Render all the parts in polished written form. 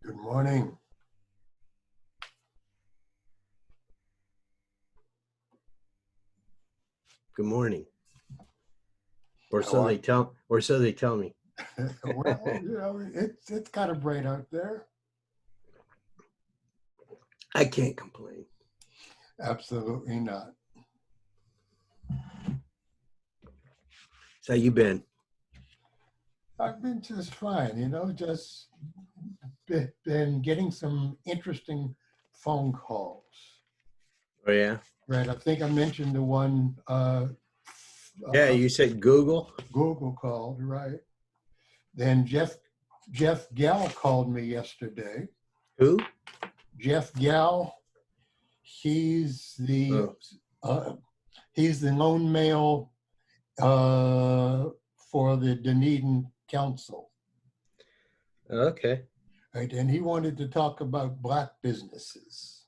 Good morning. Good morning. Or How so are they tell, or so they tell me. Well, it's kind of bright out there. I can't complain. Absolutely not. So how you been? I've been just fine, just been getting some interesting phone calls. Oh yeah. Right. I think I mentioned the one Yeah, you said Google. Google called, right? Then Jeff Gall called me yesterday. Who? Jeff Gall. He's the lone male for the Dunedin Council. Okay. Right, and he wanted to talk about Black businesses.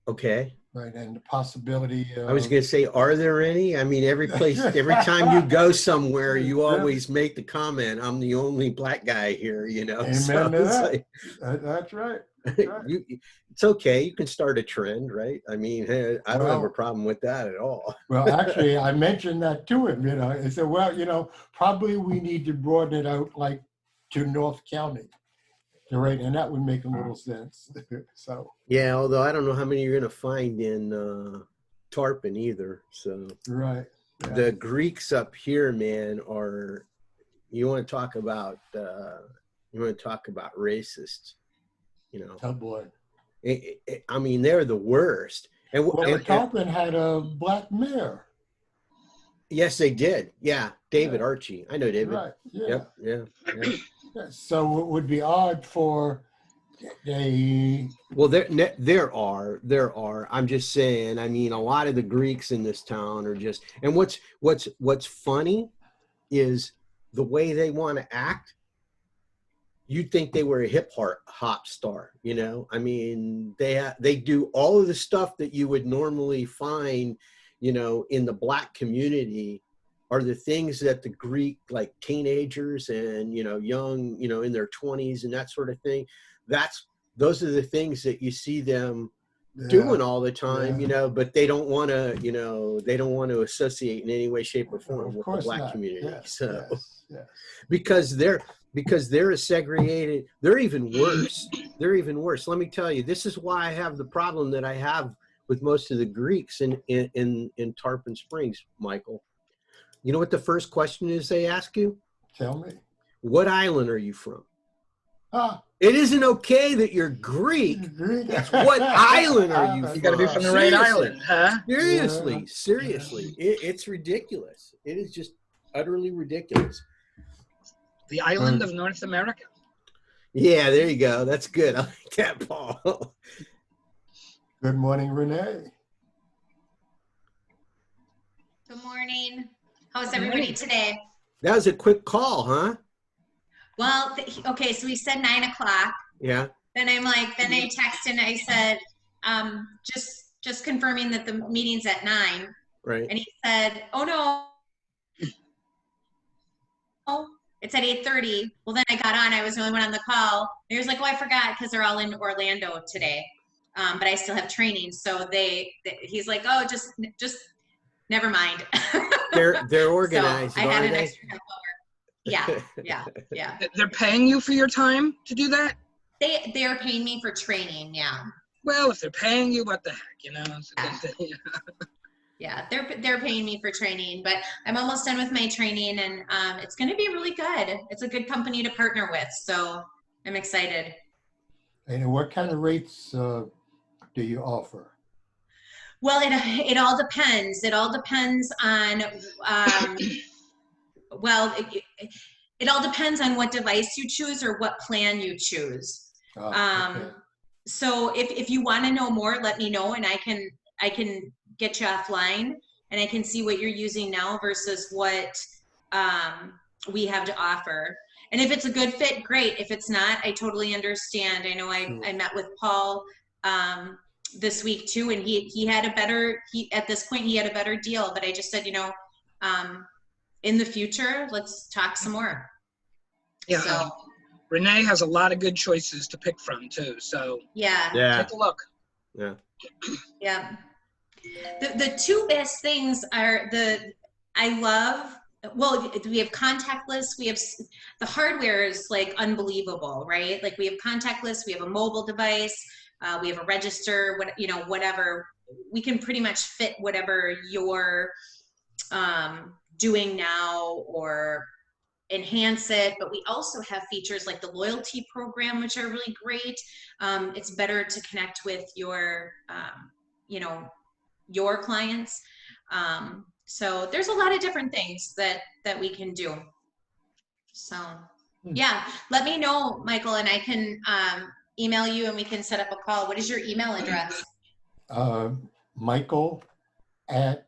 Okay. Right, and the possibility of... I was going to say, are there any? I mean, every time you go somewhere, you always make the comment, I'm the only Black guy here, Amen So to that. like, That's right. That's right. it's okay. You can start a trend, right? I mean, I don't have a problem with that at all. Well, actually, I mentioned that to him, I said, well, probably we need to broaden it out like to North County. Right, and that would make a little sense. So yeah, although I don't know how many you're going to find in Tarpon either. So right, yeah. The Greeks up here, man, are you want to talk about racists, Oh boy. I mean, they're the worst. And Tarpon had a Black mayor. Yes, they did. Yeah, David Archie. I know David. Right. Yeah. Yep. So it would be odd for a... Well, there are. I'm just saying. I mean, a lot of the Greeks in this town are just. And what's funny is the way they want to act. You'd think they were a hip hop star. I mean, they do all of the stuff that you would normally find, in the Black community. Are the things that the Greek, like teenagers and, young, in their 20s and that sort of thing, those are the things that you see them doing all the time, but they don't want to, associate in any way, shape or form with the Black community. Yes, yes. Because they're a segregated, they're even worse. Let me tell you, this is why I have the problem that I have with most of the Greeks in Tarpon Springs, Michael. You know what the first question is they ask you? Tell me. What island are you from? Ah. It isn't okay that you're Greek. It's what island are you from? You got to be from the right island, huh? Seriously. It's ridiculous. It is just utterly ridiculous. The island of North America? Yeah, there you go. That's good. I like that, Paul. Good morning, Renee. Good morning. How's everybody today? That was a quick call, huh? Well, okay, so we said 9 o'clock. Yeah. Then I texted and I said, just confirming that the meeting's at 9. Right. And he said, oh no, it's at 8:30. Well, then I got on, I was the only one on the call. And he was like, oh, I forgot because they're all in Orlando today. But I still have training. So he's like, oh, just never mind. They're organized. So I had an extra half hour. Yeah. They're paying you for your time to do that? They're paying me for training, yeah. Well, if they're paying you, what the heck, Yeah, they're paying me for training, but I'm almost done with my training, and it's going to be really good. It's a good company to partner with, so I'm excited. And what kind of rates do you offer? Well, it all depends. It all depends on, it all depends on what device you choose or what plan you choose. Okay. So if you want to know more, let me know, and I can get you offline, and I can see what you're using now versus what we have to offer. And if it's a good fit, great. If it's not, I totally understand. I know I met with Paul this week too, and he had at this point he had a better deal, but I just said, in the future, let's talk some more. Yeah. So, Renee has a lot of good choices to pick from too. So Yeah. Yeah. take a look. Yeah. Yeah. The two best things are I love, well, we have contactless, we have, the hardware is like unbelievable, right? Like we have contactless, we have a mobile device, we have a register, whatever. We can pretty much fit whatever you're doing now or enhance it, but we also have features like the loyalty program, which are really great. It's better to connect with your, your clients. So there's a lot of different things that we can do. So yeah, let me know, Michael, and I can email you and we can set up a call. What is your email address? Michael at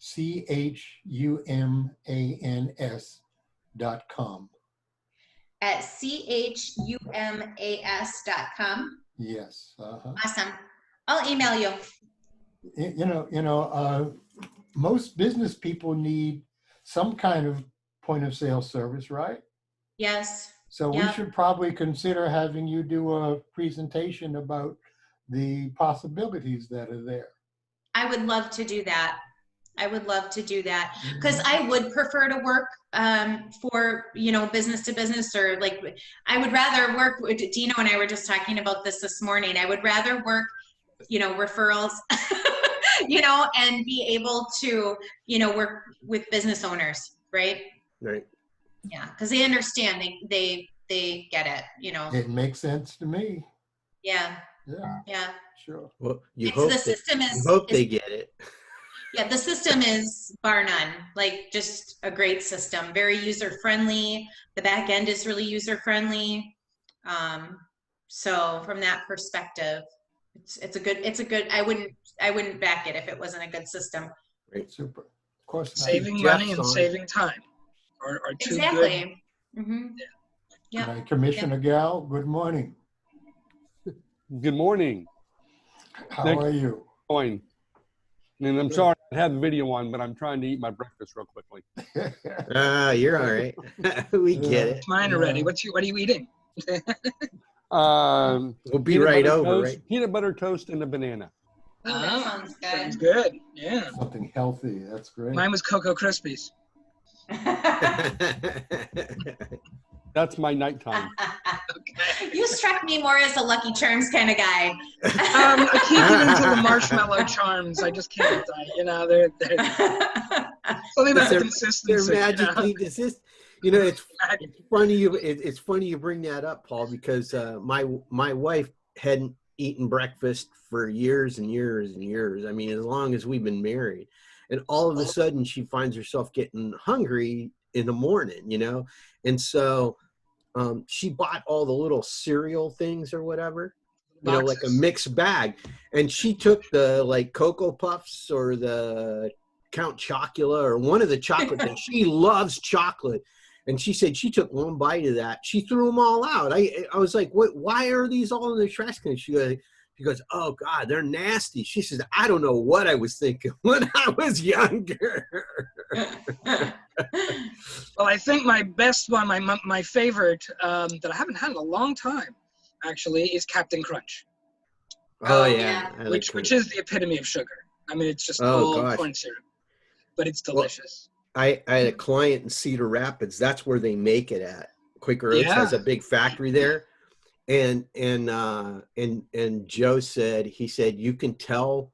CHUMANS.com. At CHUMAS.com. Yes. Awesome. I'll email you. Most business people need some kind of point of sale service, right? Yes. So we should probably consider having you do a presentation about the possibilities that are there. I would love to do that. I would love to do that because I would prefer to work for, business to business, or like, I would rather work with, Dino and I were just talking about this morning. I would rather work, referrals, and be able to, work with business owners, right? Right. Yeah, because they understand, they get it, It makes sense to me. Yeah. Yeah. Yeah. Sure. Well, you It's hope the system you hope they get it. Yeah, the system is bar none, like just a great system, very user friendly. The back end is really user friendly. So from that perspective, it's a good, I wouldn't back it if it wasn't a good system. Right. Super. Of course not. Saving money and saving time are two Exactly. good. Mm-hmm. Yeah. Right. Commissioner Gal, good morning. Good morning. How are you? Fine. And I'm sorry I have the video on, but I'm trying to eat my breakfast real quickly. You're all right. We get it. Mine already. What are you eating? We'll be right over, toast, right? Peanut butter toast and a banana. Ooh, that sounds good. Sounds good. Yeah. Something healthy. That's great. Mine was Cocoa Krispies. That's my nighttime. You struck me more as a Lucky Charms kind of guy. I can't get into the marshmallow charms. I just can't. They're something about the consistency. They're magically consistent. It's funny. It's funny you bring that up, Paul, because my wife hadn't eaten breakfast for years and years and years. I mean, as long as we've been married, and all of a sudden she finds herself getting hungry in the morning. And so she bought all the little cereal things or whatever, like a mixed bag, and she took the like Cocoa Puffs or the Count Chocula or one of the chocolate things. She loves chocolate. And she said she took one bite of that. She threw them all out. I was like, "What? Why are these all in the trash can?" She goes, "Oh God, they're nasty." She says, "I don't know what I was thinking when I was younger." Well, I think my best one, my favorite that I haven't had in a long time, actually, is Captain Crunch. Oh yeah, which is the epitome of sugar. I mean, it's just corn syrup, but it's delicious. I had a client in Cedar Rapids. That's where they make it at. Quaker Oats has a big factory there, and Joe said, he said you can tell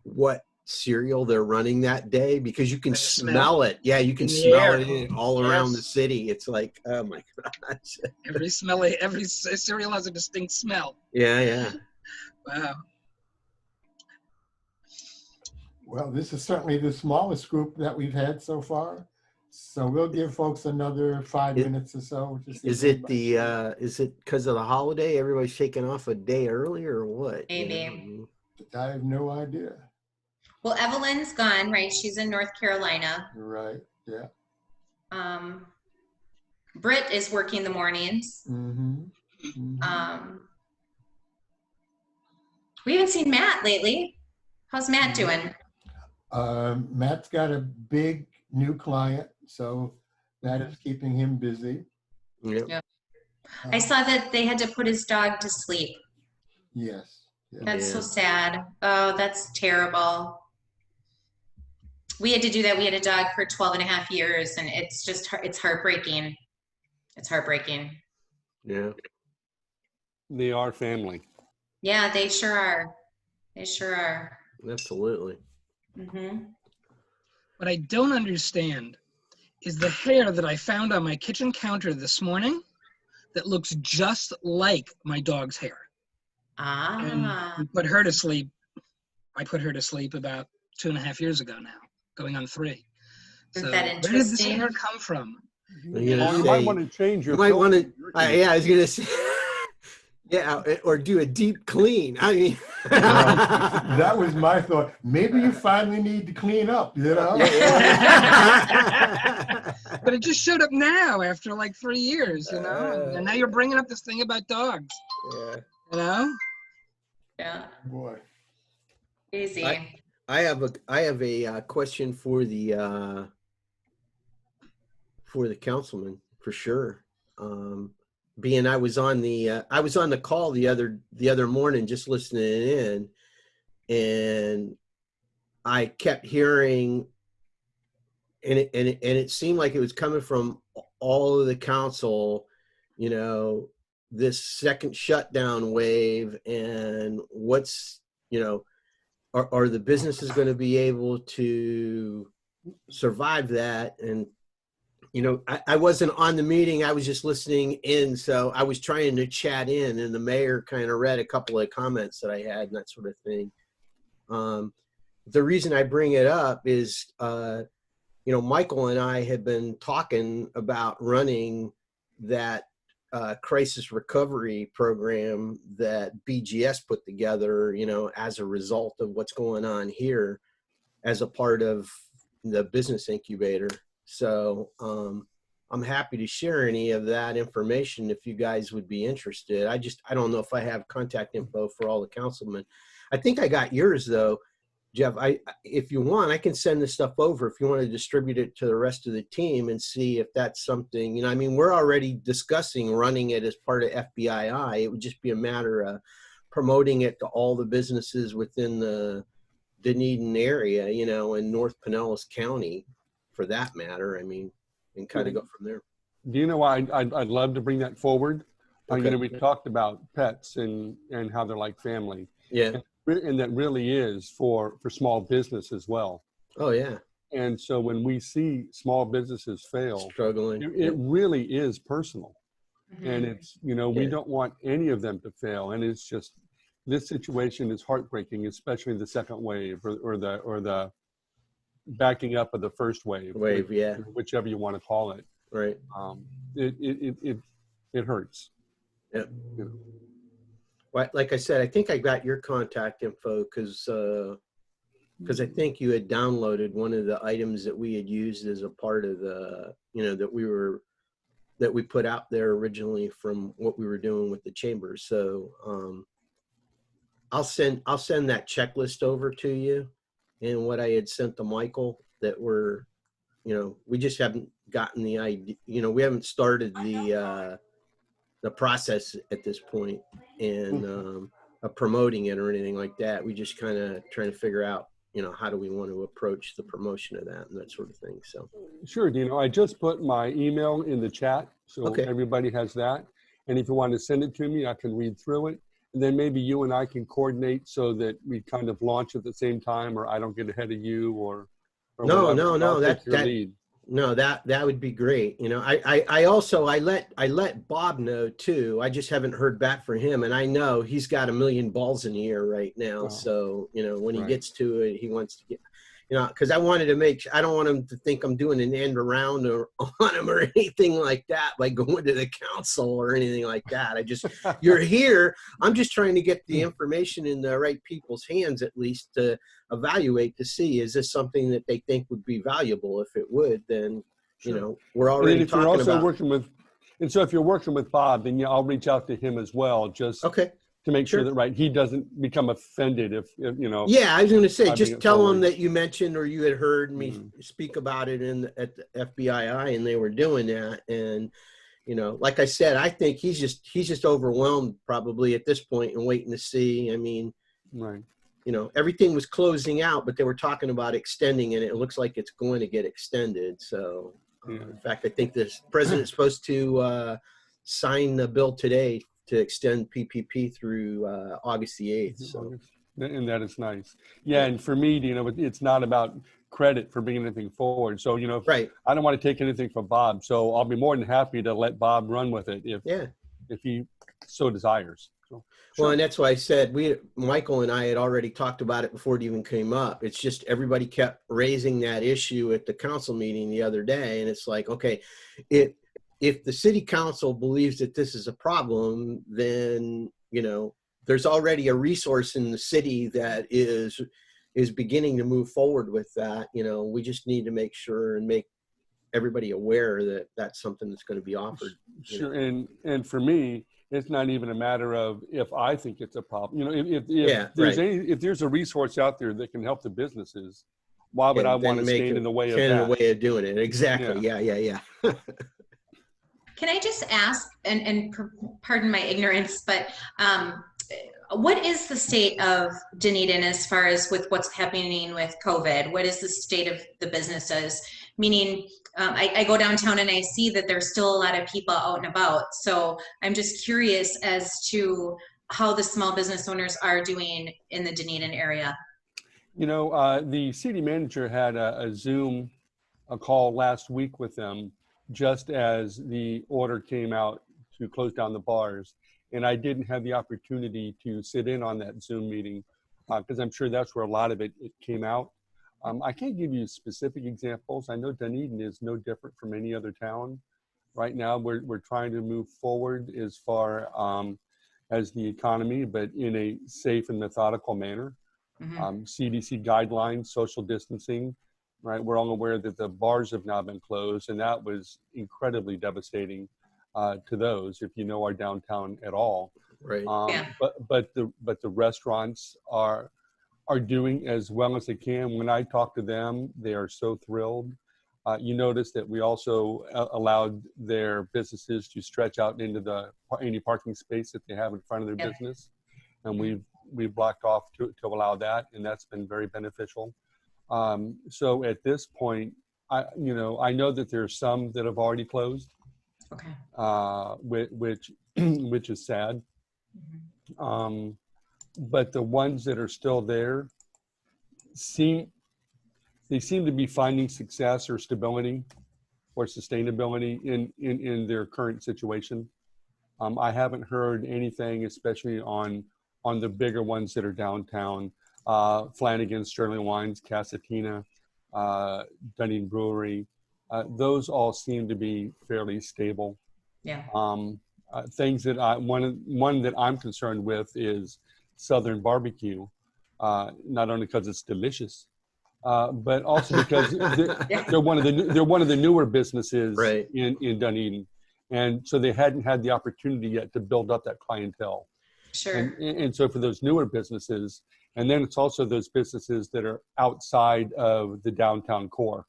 what cereal they're running that day because you can smell it. Yeah, you can smell it all around the city. It's like, oh my gosh. Every cereal has a distinct smell. Yeah. Wow. Well, this is certainly the smallest group that we've had so far. So we'll give folks another 5 minutes or so. Is it because of the holiday? Everybody's shaking off a day early or what? Maybe. I have no idea. Well, Evelyn's gone, right? She's in North Carolina. Right. Yeah. Britt is working the mornings. We haven't seen Matt lately. How's Matt doing? Matt's got a big new client, so that is keeping him busy. Yep. Yeah. I saw that they had to put his dog to sleep. Yes. Yeah. That's so Yeah. sad. Oh, that's terrible. We had to do that. We had a dog for 12 and a half years, and it's just, it's heartbreaking. It's heartbreaking. Yeah. They are family. Yeah, they sure are. They sure are. Absolutely. Mm-hmm. What I don't understand is the hair that I found on my kitchen counter this morning that looks just like my dog's hair. And Ah. we put her to sleep. I put her to sleep about 2.5 years ago now, going on 3. Isn't So that where did this interesting? hair come from? I'm gonna Well, you say- might want to change your. You might want to. filter. Yeah, I was gonna say. Yeah, or do a deep clean. I mean. That was my thought. Maybe you finally need to clean up, you know? Yeah. But it just showed up now after like 3 years, you know? And now you're bringing up this thing about dogs, Yeah. you know? Yeah. Boy. Crazy. I have a question for the councilman for sure. Being I was on the call the other morning just listening in, and I kept hearing, and it seemed like it was coming from all of the council, you know, this second shutdown wave, and what's, you know, are the businesses going to be able to survive that? And, you know, I wasn't on the meeting. I was just listening in. So I was trying to chat in, and the mayor kind of read a couple of comments that I had and that sort of thing. The reason I bring it up is, you know, Michael and I had been talking about running that crisis recovery program that BGS put together, you know, as a result of what's going on here as a part of the business incubator. So I'm happy to share any of that information if you guys would be interested. I don't know if I have contact info for all the councilmen. I think I got yours though, Jeff. If you want, I can send this stuff over if you want to distribute it to the rest of the team and see if that's something, you know, I mean, we're already discussing running it as part of FBII. It would just be a matter of promoting it to all the businesses within the Dunedin area, you know, in North Pinellas County for that matter. I mean, and kind of go from there. Do you know why I'd love to bring that forward? Okay. You know, we talked about pets and how they're like family. Yeah. And that really is for small business as well. Oh yeah. And so when we see small businesses fail, Struggling. it really is personal. Mhm. And it's, you know, we Yeah. don't want any of them to fail. And it's just, this situation is heartbreaking, especially the second wave or the backing up of the first wave. Yeah. Whichever you want to call it. Right. It hurts. Yeah. You know. Well, like I said, I think I got your contact info because I think you had downloaded one of the items that we had used as a part of the, you know, that we put out there originally from what we were doing with the chambers. So I'll send that checklist over to you, and what I had sent to Michael that we're, you know, we just haven't gotten the idea, you know, we haven't started the process at this point and of promoting it or anything like that. We just kind of trying to figure out, you know, how do we want to approach the promotion of that and that sort of thing. So Sure, Dino. I just put my email in the chat, so Okay. everybody has that. And if you want to send it to me, I can read through it. And then maybe you and I can coordinate so that we kind of launch at the same time, or I don't get ahead of you, or No, whatever. no, I'll take your that- lead. no, that would be great. You know, I also let Bob know too. I just haven't heard back from him, and I know he's got a million balls in the air right now. Oh. So, you know, when he Right. gets to it, he wants to get, you know, because I wanted to I don't want him to think I'm doing an end around or on him or anything like that by going to the council or anything like that. You're here. I'm just trying to get the information in the right people's hands, at least to evaluate to see, is this something that they think would be valuable? If it would, then, you Sure. know, we're And then already if you're talking also about. working with, and so if you're working with Bob, then I'll reach out to him as well, just Okay. to make sure Sure. that, right, he doesn't become offended if you know. Yeah, I was going to say, I just bring it tell them forward. that you mentioned or you had heard me Mm. speak about it at the FBII, and they were doing that. And, you know, like I said, I think he's just overwhelmed probably at this point and waiting to see. I mean, Right. you know, everything was closing out, but they were talking about extending it. It looks like it's going to get extended. So, in fact, I think the president's supposed to sign the bill today to extend PPP through August the 8th. So. And that is nice. Yeah, and for me, you know, it's not about credit for bringing anything forward. So, you know, Right. I don't want to take anything from Bob. So I'll be more than happy to let Bob run with it if he so desires. So, sure. Well, and that's why I said Michael and I had already talked about it before it even came up. It's just everybody kept raising that issue at the council meeting the other day. And it's like, okay, if the city council believes that this is a problem, then, you know, there's already a resource in the city that is beginning to move forward with that. You know, we just need to make sure and make everybody aware that that's something that's going to be offered. Sure. And for me, it's not even a matter of if I think it's a problem. You know, if there's a resource out there that can help the businesses, why would I want to stand in the way of that? In the way of doing it. Exactly. Yeah. Can I just ask, and pardon my ignorance, but what is the state of Dunedin as far as with what's happening with COVID? What is the state of the businesses? Meaning, I go downtown and I see that there's still a lot of people out and about. So I'm just curious as to how the small business owners are doing in the Dunedin area. You know, the city manager had a call last week with them just as the order came out to close down the bars. And I didn't have the opportunity to sit in on that Zoom meeting because I'm sure that's where a lot of it came out. I can't give you specific examples. I know Dunedin is no different from any other town. Right now, we're trying to move forward as far as the economy, but in a safe and methodical manner. Mm-hmm. CDC guidelines, social distancing, right? We're all aware that the bars have now been closed, and that was incredibly devastating to those, if you know our downtown at all. Right. But the restaurants are doing as well as they can. When I talk to them, they are so thrilled. You notice that we also allowed their businesses to stretch out into any parking space that they have in front of their business, and we've blocked off to allow that, and that's been very beneficial. So at this point, I know that there are some that have already closed. Okay. Which is sad. Mm-hmm. But the ones that are still there seem to be finding success or stability or sustainability in their current situation. I haven't heard anything, especially on the bigger ones that are downtown, Flanagan's, Sterling Wines, Casatina, Dunedin Brewery. Those all seem to be fairly stable. Yeah. Things that one that I'm concerned with is Southern barbecue, not only because it's delicious, but also because they're one of the newer businesses in Dunedin, and so they hadn't had the opportunity yet to build up that clientele. Sure. And so for those newer businesses, and then it's also those businesses that are outside of the downtown core,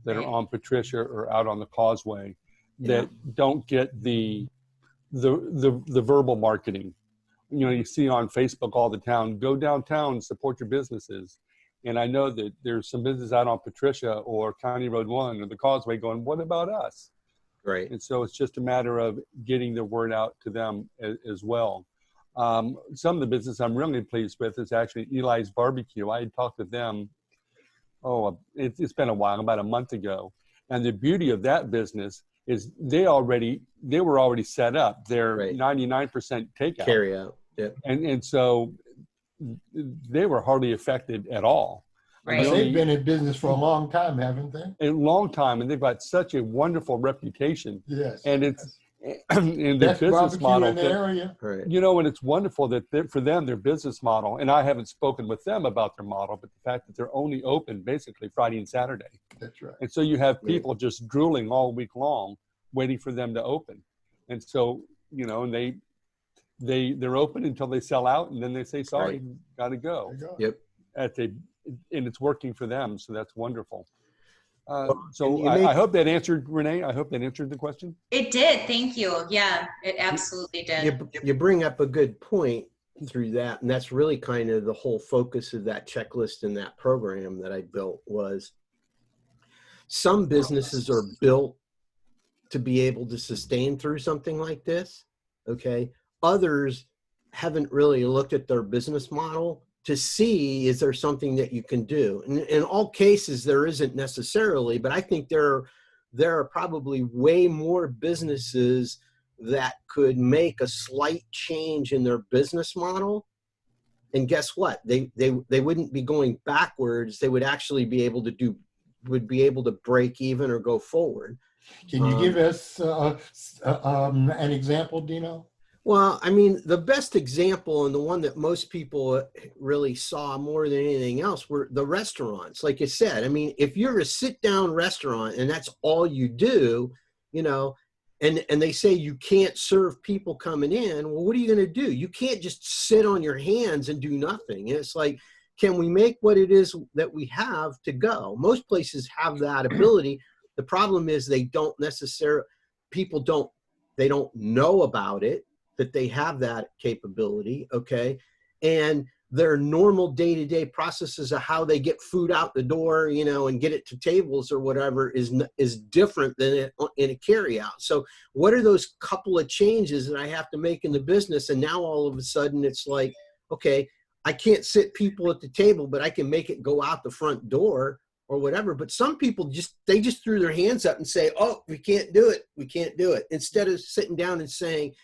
that are on Patricia or out on the Causeway, that don't get the verbal marketing. You know, you see on Facebook all the time, go downtown, support your businesses. And I know that there's some businesses out on Patricia or County Road 1 or the Causeway going, what about us? Right. And so it's just a matter of getting the word out to them as well. Some of the business I'm really pleased with is actually Eli's Barbecue. I had talked with them, it's been a while, about a month ago. And the beauty of that business is they were already set up. They're 99% takeout. Carry out. Yeah. And so they were hardly affected at all. Right. They've been in business for a long time, haven't they? A long time, and they've got such a wonderful reputation. Yes. And it's in their business model. In the area. Right. You know, and it's wonderful that for them, their business model, and I haven't spoken with them about their model, but the fact that they're only open basically Friday and Saturday. That's right. And so you have people just drooling all week long, waiting for them to open. And so, you know, and they're open until they sell out, and then they say, sorry, got to go. Yep. And it's working for them, so that's wonderful. can you I hope that answered, Renee, I hope that answered the question. It did. Thank you. Yeah, it absolutely did. You bring up a good point through that, and that's really kind of the whole focus of that checklist and that program that I built. Was some businesses are built to be able to sustain through something like this, okay? Others haven't really looked at their business model to see, is there something that you can do? And in all cases, there isn't necessarily, but I think there are probably way more businesses that could make a slight change in their business model. And guess what? They wouldn't be going backwards. They would actually be able to break even or go forward. Can you give us an example, Dino? Well, I mean, the best example and the one that most people really saw more than anything else were the restaurants. Like you said, I mean, if you're a sit-down restaurant and that's all you do, you know, and they say you can't serve people coming in, well, what are you going to do? You can't just sit on your hands and do nothing. And it's like, can we make what it is that we have to go? Most places have that ability. The problem is they don't necessarily, they don't know about it, that they have that capability, okay? And their normal day-to-day processes of how they get food out the door, you know, and get it to tables or whatever is different than in a carry-out. So what are those couple of changes that I have to make in the business? And now all of a sudden it's like, okay, I can't sit people at the table, but I can make it go out the front door or whatever. But some people they just threw their hands up and say, oh, we can't do it. We can't do it. Instead of sitting down and saying,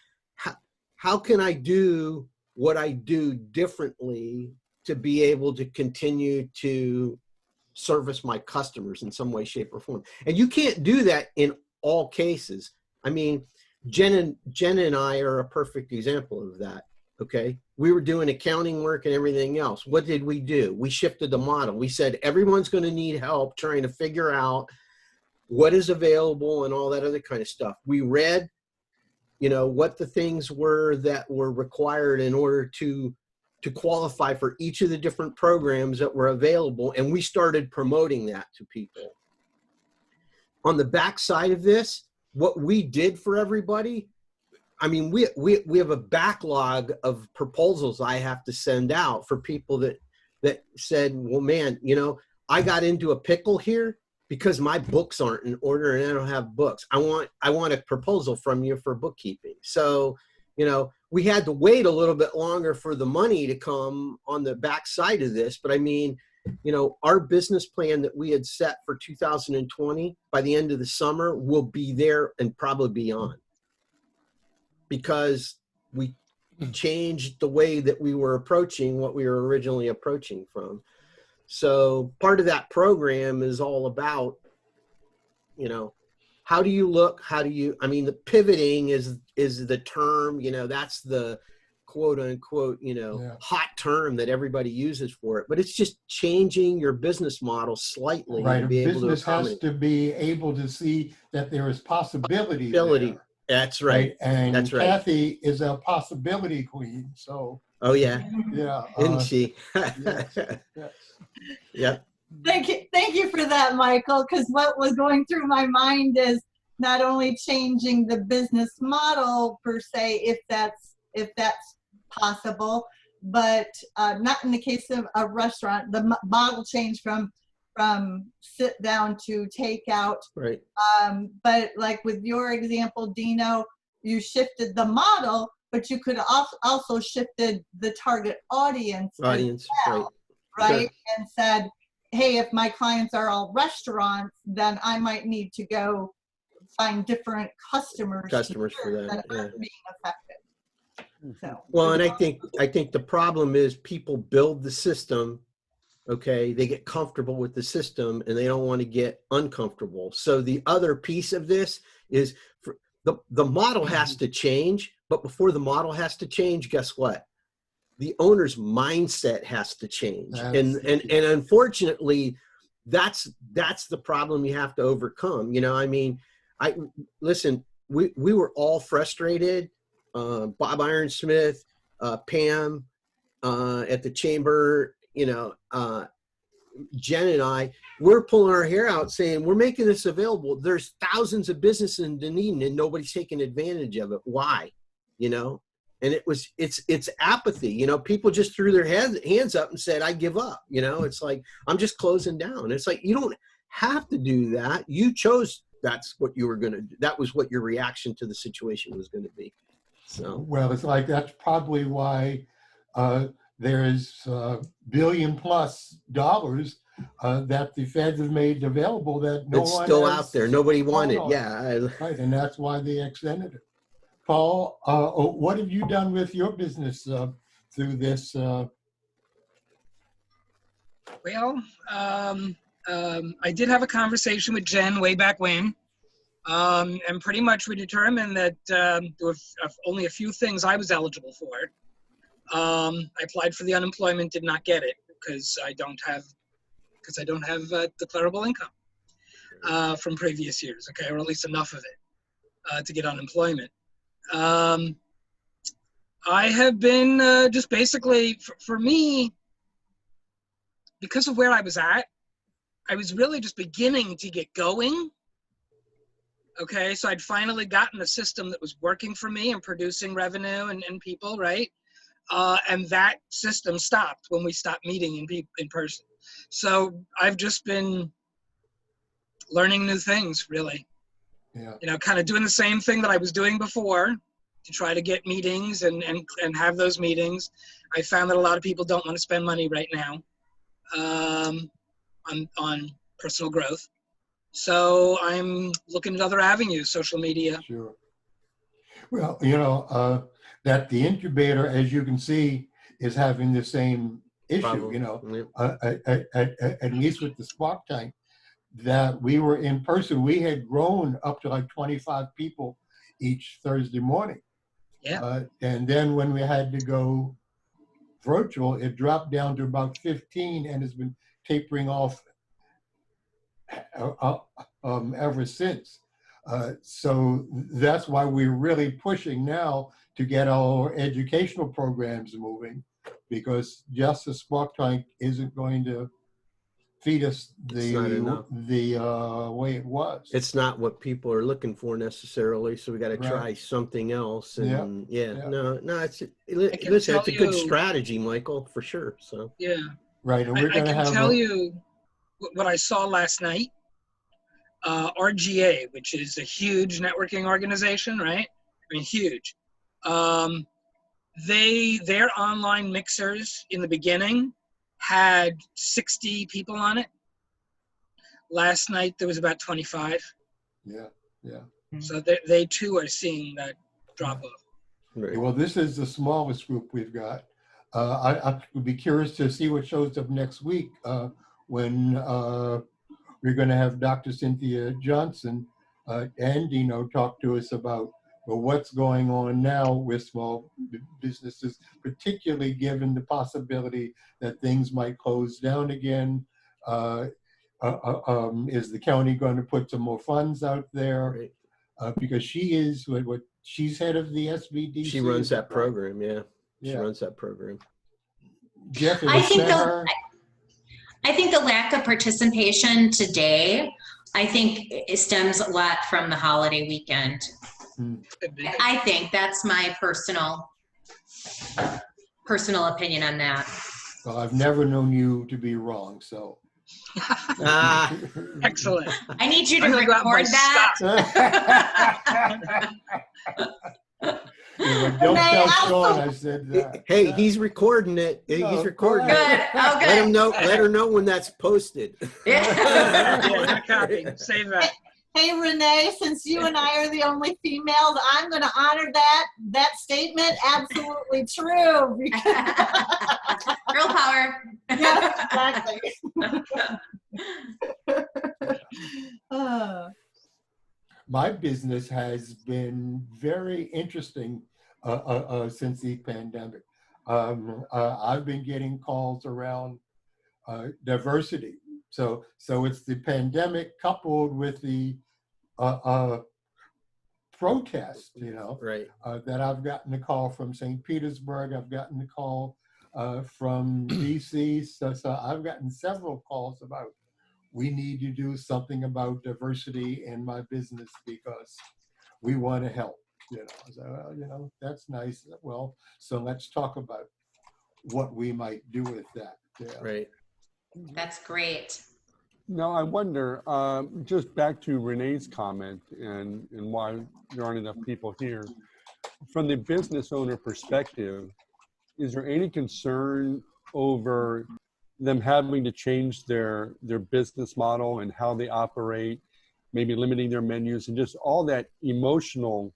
how can I do what I do differently to be able to continue to service my customers in some way, shape, or form? And you can't do that in all cases. I mean, Jen and I are a perfect example of that, okay? We were doing accounting work and everything else. What did we do? We shifted the model. We said, everyone's going to need help trying to figure out what is available and all that other kind of stuff. We read, you know, what the things were that were required in order to qualify for each of the different programs that were available. And we started promoting that to people. On the backside of this, what we did for everybody, I mean, we have a backlog of proposals I have to send out for people that said, well, man, you know, I got into a pickle here because my books aren't in order and I don't have books. I want a proposal from you for bookkeeping. So, you know, we had to wait a little bit longer for the money to come on the backside of this. But I mean, you know, our business plan that we had set for 2020 by the end of the summer will be there and probably beyond, because we changed the way that we were approaching what we were originally approaching from. So part of that program is all about, you know, how do you look? I mean, the pivoting is the term, you know, that's the quote unquote, you know, hot term that everybody uses for it, but it's just changing your business model slightly. Right. To be able business to has to be able to see that there is possibility. That's right. And that's right. Kathy is a possibility queen. So. Oh yeah. Yeah. Isn't she? Yes. Yeah. Thank you for that, Michael, because what was going through my mind is not only changing the business model per se, if that's possible, but not in the case of a restaurant, the model change from sit down to take out. Right. But like with your example, Dino, you shifted the model, but you could also shifted the target audience. Audience, well, right? Sure. And said, hey, if my clients are all restaurants, then I might need to go find different customers for that aren't being affected. So. Well, and I think the problem is people build the system, okay, they get comfortable with the system and they don't want to get uncomfortable. So the other piece of this is the model has to change, but before the model has to change, guess what? The owner's mindset has to change. And unfortunately, that's the problem you have to overcome. You know, I mean, we were all frustrated. Bob Ironsmith, Pam at the chamber, you know, Jen and I, we're pulling our hair out saying we're making this available. There's thousands of businesses in Dunedin and nobody's taking advantage of it. Why? You know, and it's apathy. You know, people just threw their hands up and said, I give up. You know, it's like, I'm just closing down. It's like, you don't have to do that. You chose that's what you were going to do. That was what your reaction to the situation was going to be. So, well, it's like, that's probably why there's billion plus dollars that the feds have made available that no it's one still has out there. Nobody wanted. on. Yeah. Right, and that's why they extended it. Paul, what have you done with your business through this? Well, I did have a conversation with Jen way back when, and pretty much we determined that there were only a few things I was eligible for. I applied for the unemployment, did not get it because I don't have declarable income from previous years, okay, or at least enough of it to get unemployment. I have been just basically, for me, because of where I was at, I was really just beginning to get going. Okay, so I'd finally gotten a system that was working for me and producing revenue and people, right? And that system stopped when we stopped meeting in person. So I've just been learning new things, really. Yeah. You know, kind of doing the same thing that I was doing before to try to get meetings and have those meetings. I found that a lot of people don't want to spend money right now on personal growth. So I'm looking at other avenues, social media. Sure. Well, you know, that the incubator, as you can see, is having the same issue, Problem. you know, Yep. at least with the Spark Tank, that we were in person. We had grown up to like 25 people each Thursday morning. Yeah. And then when we had to go virtual, it dropped down to about 15 and has been tapering off ever since. So that's why we're really pushing now to get our educational programs moving, because just the Spark Tank isn't going to feed us It's not enough. the way it was. It's not what people are looking for necessarily, so we got to Right. try something else. And Yeah. no, listen, can it's tell a good you- strategy, Michael, for sure. So Yeah. Right, and we're I going to can have tell you what I saw last night. RGA, which is a huge networking organization, right? I mean, huge. Their online mixers in the beginning had 60 people on it. Last night there was about 25. Yeah. So they too are seeing that drop off. right. Well, this is the smallest group we've got. I would be curious to see what shows up next week when we're going to have Dr. Cynthia Johnson and Dino talk to us about what's going on now with small businesses, particularly given the possibility that things might close down again. Is the county going to put some more funds out there? Right. Because she is she's head of the SBDC. She runs that right? program. Yeah. She Yeah. runs that program. Jeff, have I you think met her? I think the lack of participation today, I think it stems a lot from the holiday weekend. I think that's my personal opinion on that. Well, I've never known you to be wrong, so. Excellent. I need you to I'm gonna go out and buy record that. Yeah, don't May tell I Sean I said that. Hey, he's recording it. No, He's recording go it. Good. Oh, Let him good. know. Let her know when that's posted. Yeah, copy. Save that. Hey, Renee, since you and I are the only females, I'm going to honor that statement. Absolutely true. Girl power. Yes, exactly. My business has been very interesting since the pandemic. I've been getting calls around diversity. So it's the pandemic coupled with the protest, Right. that I've gotten a call from St. Petersburg. I've gotten a call from DC. So I've gotten several calls about, we need to do something about diversity in my business because we want to help. So, that's nice. Well, so let's talk about what we might do with that. Yeah. Right. That's great. Now, I wonder, just back to Renee's comment and why there aren't enough people here. From the business owner perspective, is there any concern over them having to change their business model and how they operate, maybe limiting their menus and just all that emotional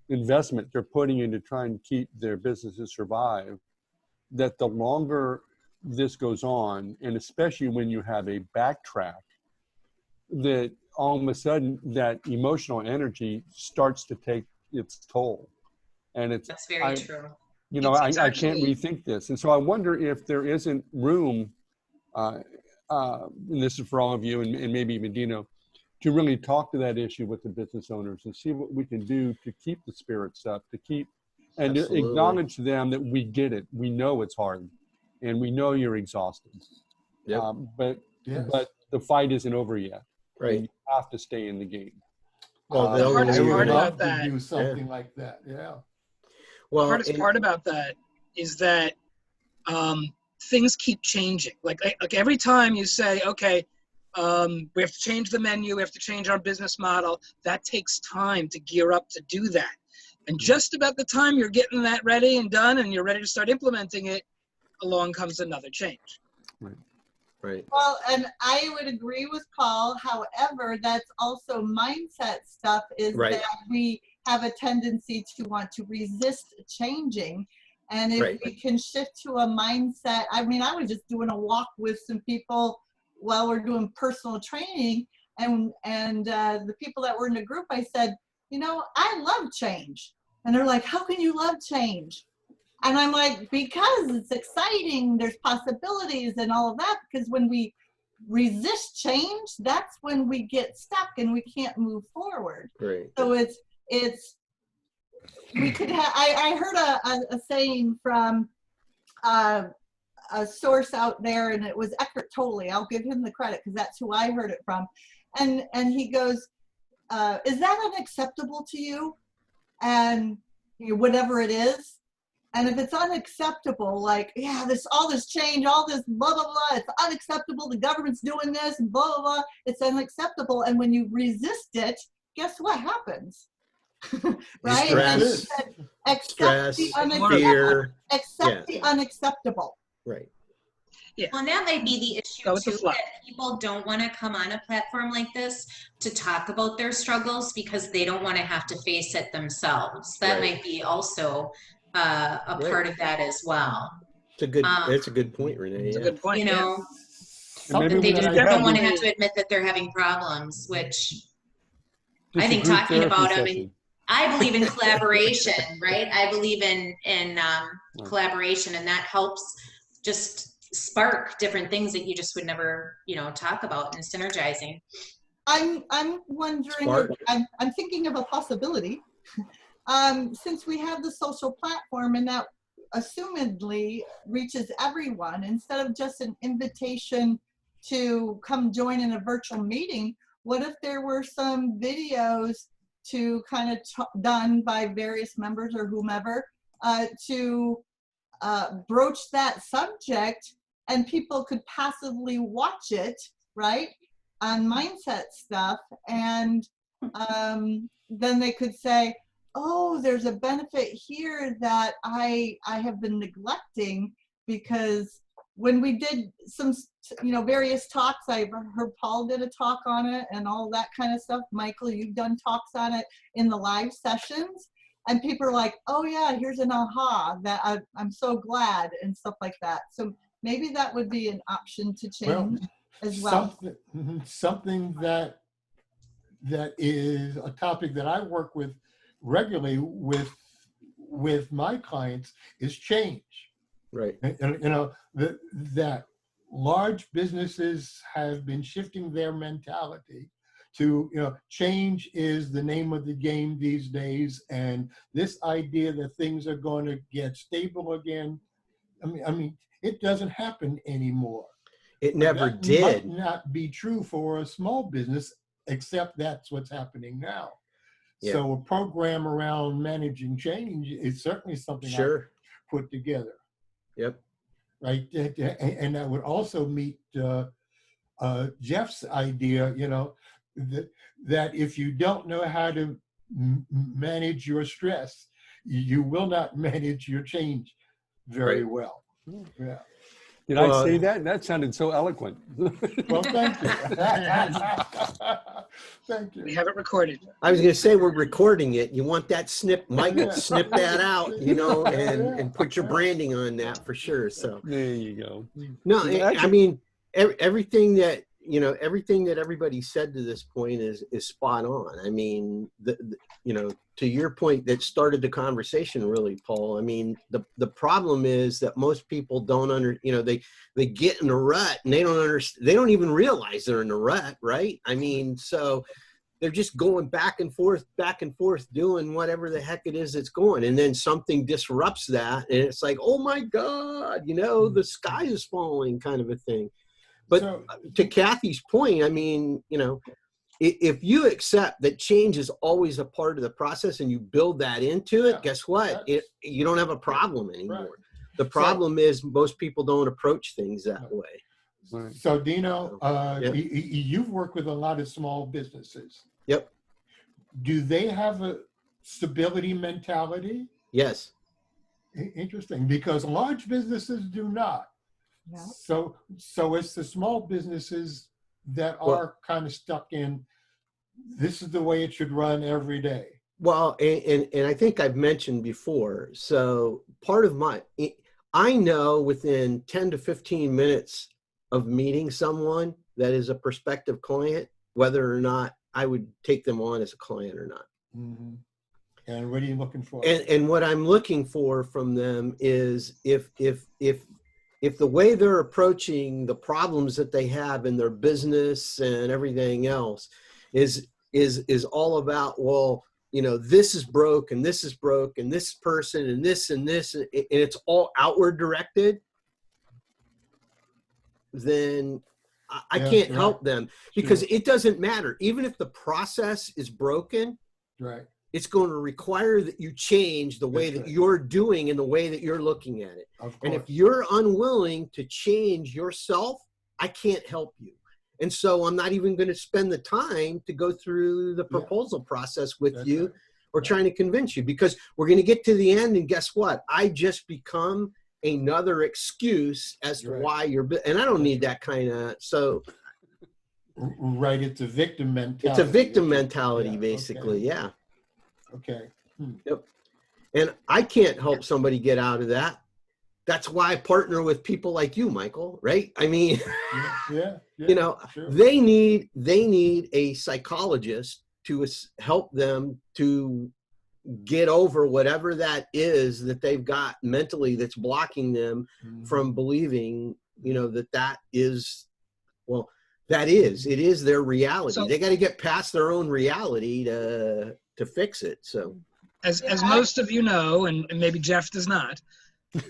investment they're putting into trying to keep their businesses survive, that the longer this goes on, and especially when you have a backtrack, that all of a sudden that emotional energy starts to take its toll. And That's very true. I can't rethink this. And so I wonder if there isn't room, and this is for all of you and maybe even Dino, to really talk to that issue with the business owners and see what we can do to keep the spirits up, to keep and to acknowledge to them that we get it. We know it's hard and we know you're exhausted. Yep. But Yes. the fight isn't over yet. Right. And you have to stay in the game. Well, The hardest I would part love about that- to do something like that. Yeah. Well, The hardest part about that is that things keep changing. Like every time you say, okay, we have to change the menu, we have to change our business model, that takes time to gear up to do that. And just about the time you're getting that ready and done and you're ready to start implementing it, along comes another change. right. Well, and I would agree with Paul. However, that's also mindset stuff, is Right. that we have a tendency to want to resist changing. And if Right. we can shift to a mindset, I mean, I was just doing a walk with some people while we're doing personal training, and the people that were in the group, I said, I love change. And they're like, how can you love change? And I'm like, because it's exciting, there's possibilities and all of that, because when we resist change, that's when we get stuck and we can't move forward. Right. So we could have, I heard a saying from a source out there, and it was Eckhart Tolle. I'll give him the credit because that's who I heard it from. And he goes, is that unacceptable to you? And whatever it is. And if it's unacceptable, like, yeah, all this change, all this blah, blah, blah, it's unacceptable, the government's doing this, blah, blah, blah, it's unacceptable. And when you resist it, guess what happens? Right? Stress, Accept the unacceptable. fear. Accept the unacceptable. Right. Yeah. Well, and that might be the issue Go with the too, flow. that people don't want to come on a platform like this to talk about their struggles because they don't want to have to face it themselves. That Right. might be also a part of that as well. That's a good point, Renee. It's a Yeah. good point. You know, Something they that just I don't have want to been- have to admit that they're having problems, which Just I a think group talking therapy about them, session. I believe in collaboration, right? I believe in collaboration, and that helps just spark different things that you just would never, talk about, and synergizing. I'm wondering, Smart. I'm thinking of a possibility. Since we have the social platform and that assumedly reaches everyone, instead of just an invitation to come join in a virtual meeting, what if there were some videos to kind of done by various members or whomever to broach that subject, and people could passively watch it, right, on mindset stuff, and then they could say, oh, there's a benefit here that I have been neglecting, because when we did some, various talks, I heard Paul did a talk on it and all that kind of stuff. Michael, you've done talks on it in the live sessions, and people are like, oh yeah, here's an aha, that I'm so glad, and stuff like that. So maybe that would be an option to change as well. Something that is a topic that I work with regularly with my clients is change. Right. And that large businesses have been shifting their mentality to, change is the name of the game these days, and this idea that things are going to get stable again I mean, it doesn't happen anymore. It never That did. might not be true for a small business, except that's what's happening now. Yeah. So a program around managing change is certainly something I Sure. put together. Yep. Right, and that would also meet Jeff's idea, you know, that if you don't know how to manage your stress, you will not manage your change very Right. well. Yeah. Did Well, I say that? That sounded so eloquent. Well, thank you. Thank We you. have it recorded. I was going to say we're recording it. You want that snip, Michael, Yeah. snip that out, you know, and Yeah. put your branding on that for sure. So There you go. no, You know, I actually- mean, everything that, you know, everything that everybody said to this point is spot on. I mean, you know, to your point that started the conversation really, Paul, I mean, the problem is that most people don't you know, they get in a rut and they don't understand, they don't even realize they're in a rut, right? I mean, so they're just going back and forth, doing whatever the heck it is that's going. And then something disrupts that. And it's like, oh my God, you know, the sky is falling kind of a thing. But So, to Kathy's point, I mean, you know, if you accept that change is always a part of the process and you build that into it, Yeah, guess what? You don't have a problem anymore. Right. The problem is most people don't approach things that way. Right. so Dino, Yeah. you've worked with a lot of small businesses. Yep. Do they have a stability mentality? Yes. Interesting, because large businesses do not. Yeah. So it's the small businesses that Well- are kind of stuck in, this is the way it should run every day. Well, and I think I've mentioned before, so part of I know within 10 to 15 minutes of meeting someone that is a prospective client, whether or not I would take them on as a client or not. Mm-hmm. And what are you looking for? And what I'm looking for from them is if the way they're approaching the problems that they have in their business and everything else is all about, well, you know, this is broke and this is broke and this person and this and it's all outward directed, then I Yeah, can't right. help them because Sure. it doesn't matter. Even if the process is broken, Right. it's going to require that you change the way That's that right. you're doing and the way that you're looking at it. Of course. And if you're unwilling to change yourself, I can't help you. And so I'm not even going to spend the time to go through the proposal process with That's you right. or trying to convince you, because we're going to get to the end and guess what? I just become another excuse as to Right. why and I don't need that kind of, so Right, it's a victim mentality. it's a victim mentality, Yeah, basically. Yeah. Okay. And I can't help somebody get out of that. That's why I partner with people like you, Michael, right? I mean, Yeah. you know, Sure. they need a psychologist to help them to get over whatever that is that they've got mentally that's blocking them Mhm. from believing, you know, that is, well, it is their reality. So- They got to get past their own reality to fix it. So As Yeah. most of you know, and maybe Jeff does not,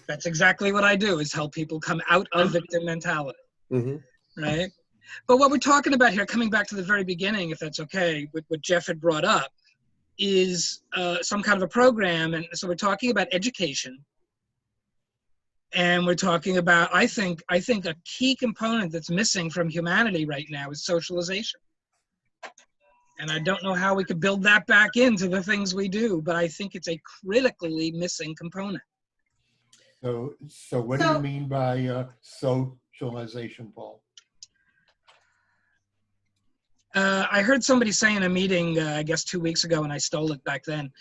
that's exactly what I do, is help people come out of victim mentality, mhm. right? But what we're talking about here, coming back to the very beginning, if that's okay, with what Jeff had brought up, is some kind of a program. And so we're talking about education. And we're talking about, I think a key component that's missing from humanity right now is socialization. And I don't know how we could build that back into the things we do, but I think it's a critically missing component. So what do you mean by socialization, Paul? I heard somebody say in a meeting, I guess 2 weeks ago, and I stole it back then,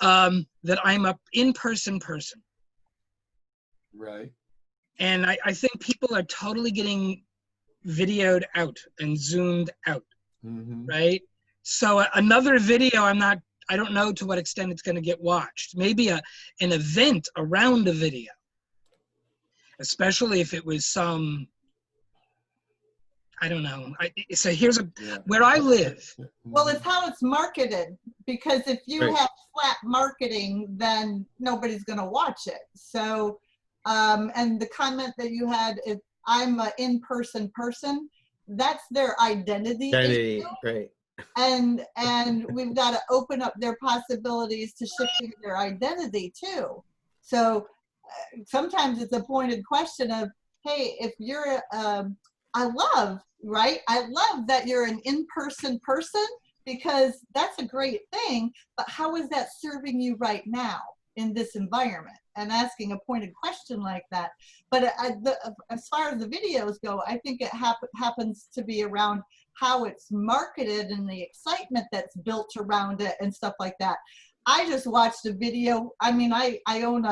that I'm a in-person person. Right. And I think people are totally getting videoed out and zoomed out, Mm-hmm. right? So another video, I don't know to what extent it's going to get watched. Maybe an event around a video, especially if it was some, I don't know. So here's where I live. Well, it's how it's marketed, because if you Right. have flat marketing, then nobody's going to watch it. So And the comment that you had, if I'm an in-person person, that's their identity issue. Right. And we've got to open up their possibilities to shifting their identity too. So sometimes it's a pointed question of, hey, if you're I love that you're an in-person person, because that's a great thing, but how is that serving you right now in this environment? And asking a pointed question like that. But as far as the videos go, I think it happens to be around how it's marketed and the excitement that's built around it and stuff like that. I just watched a video. I mean, I own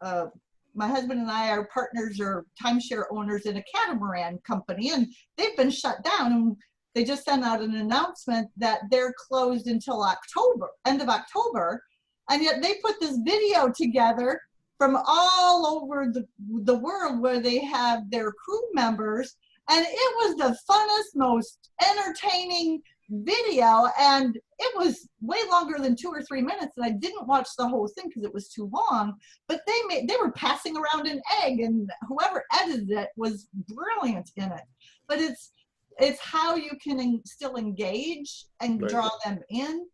my husband and I are partners or timeshare owners in a catamaran company, and they've been shut down. And they just sent out an announcement that they're closed until October, end of October. And yet they put this video together from all over the world where they have their crew members. And it was the funnest, most entertaining video. And it was way longer than 2 or 3 minutes. And I didn't watch the whole thing because it was too long. But they were passing around an egg, and whoever edited it was brilliant in it. But it's how you can still engage and draw them in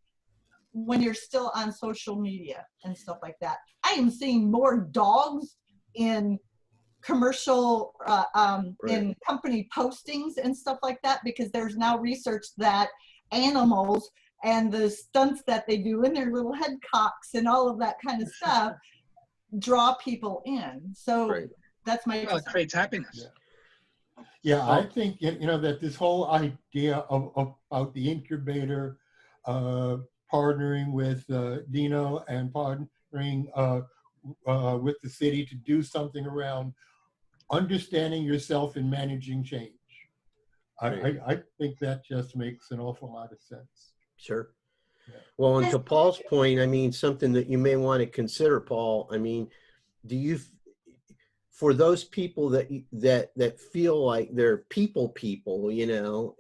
when you're still on social media and stuff like that. I am seeing more dogs in commercial, in company postings and stuff like that, because there's now research that animals and the stunts that they do in their little head cocks and all of that kind of stuff draw people in. So that's my well, it creates happiness. Yeah, I think, that this whole idea about the incubator, partnering with Dino and partnering with the city to do something around understanding yourself and managing change. I think that just makes an awful lot of sense. Sure. Yeah. Well, and to Paul's point, I mean, something that you may want to consider, Paul, I mean, for those people that feel like they're people,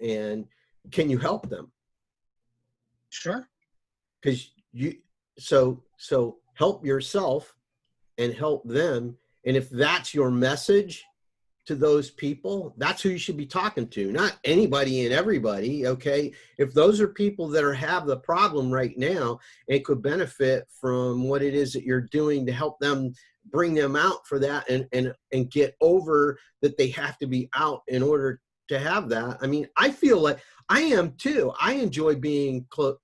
and can you help them? Sure. Because so help yourself and help them. And if that's your message to those people, that's who you should be talking to, not anybody and everybody. Okay. If those are people that have the problem right now and could benefit from what it is that you're doing to help them, bring them out for that and get over that they have to be out in order to have that. I mean, I feel like I am too. I enjoy being close,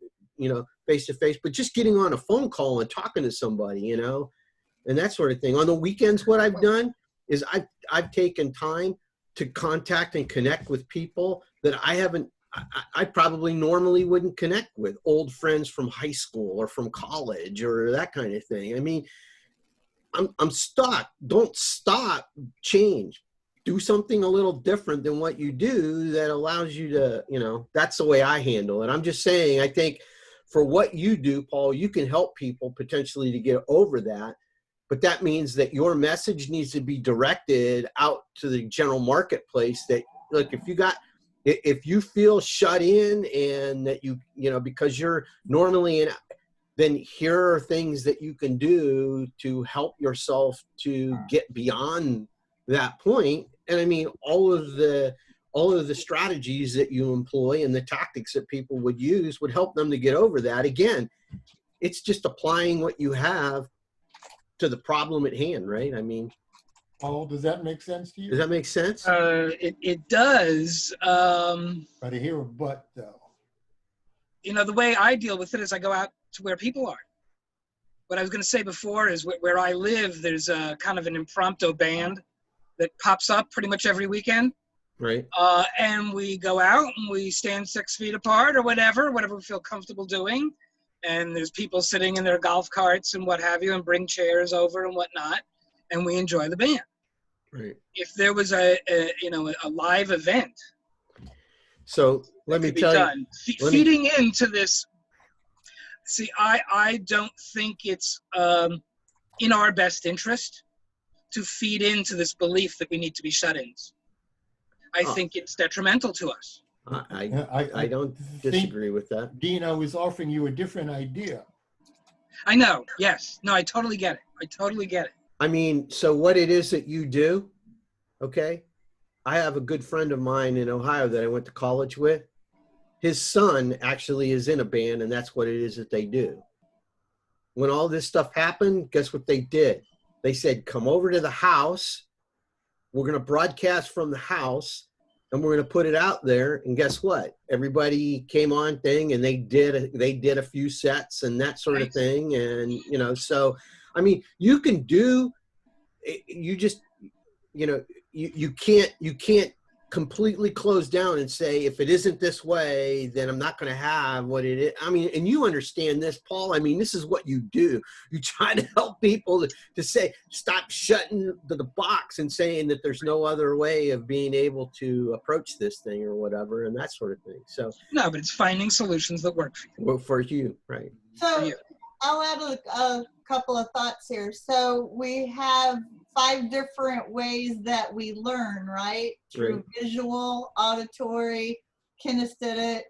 face to face, but just getting on a phone call and talking to somebody, and that sort of thing. On the weekends, what I've done is I've taken time to contact and connect with people that I probably normally wouldn't connect with, old friends from high school or from college or that kind of thing. I mean, I'm stuck. Don't stop, change. Do something a little different than what you do that allows you to, that's the way I handle it. I'm just saying, I think for what you do, Paul, you can help people potentially to get over that. But that means that your message needs to be directed out to the general marketplace. That, like, if you feel shut in and that because you're normally in, then here are things that you can do to help yourself to get beyond that point. And I mean, all of the strategies that you employ and the tactics that people would use would help them to get over that. Again, it's just applying what you have to the problem at hand, right? I mean, Paul, does that make sense to you? Does that make sense? It does. But I hear a but, though. The way I deal with it is I go out to where people are. What I was going to say before is where I live, there's a kind of an impromptu band that pops up pretty much every weekend. Right. And we go out and we stand 6 feet apart or whatever we feel comfortable doing. And there's people sitting in their golf carts and what have you, and bring chairs over and whatnot, and we enjoy the band. Right. If there was a live event, so let me tell you, feeding into this. See, I don't think it's in our best interest to feed into this belief that we need to be shut-ins. I think it's detrimental to us. I don't disagree with that. Dino is offering you a different idea. I know. Yes. No, I totally get it. I mean, so what it is that you do, okay? I have a good friend of mine in Ohio that I went to college with. His son actually is in a band, and that's what it is that they do. When all this stuff happened, guess what they did? They said, come over to the house. We're going to broadcast from the house, and we're going to put it out there. And guess what? Everybody came on thing, and they did a few sets and that sort of thing. And, you know, so, I mean, you can do, you just, you know, you can't completely close down and say, if it isn't this way, then I'm not going to have what it is. I mean, and you understand this, Paul. I mean, this is what you do. You try to help people to say, stop shutting the box and saying that there's no other way of being able to approach this thing or whatever, and that sort of thing. So No, but it's finding solutions that work for you. well, for you, right? So I'll add a couple of thoughts here. So we have 5 different ways that we learn, right? Through visual, auditory, kinesthetic,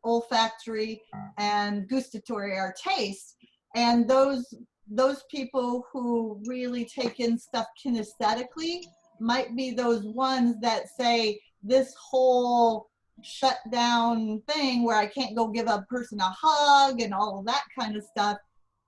olfactory, and gustatory, our taste. And those people who really take in stuff kinesthetically might be those ones that say this whole shut down thing where I can't go give a person a hug and all of that kind of stuff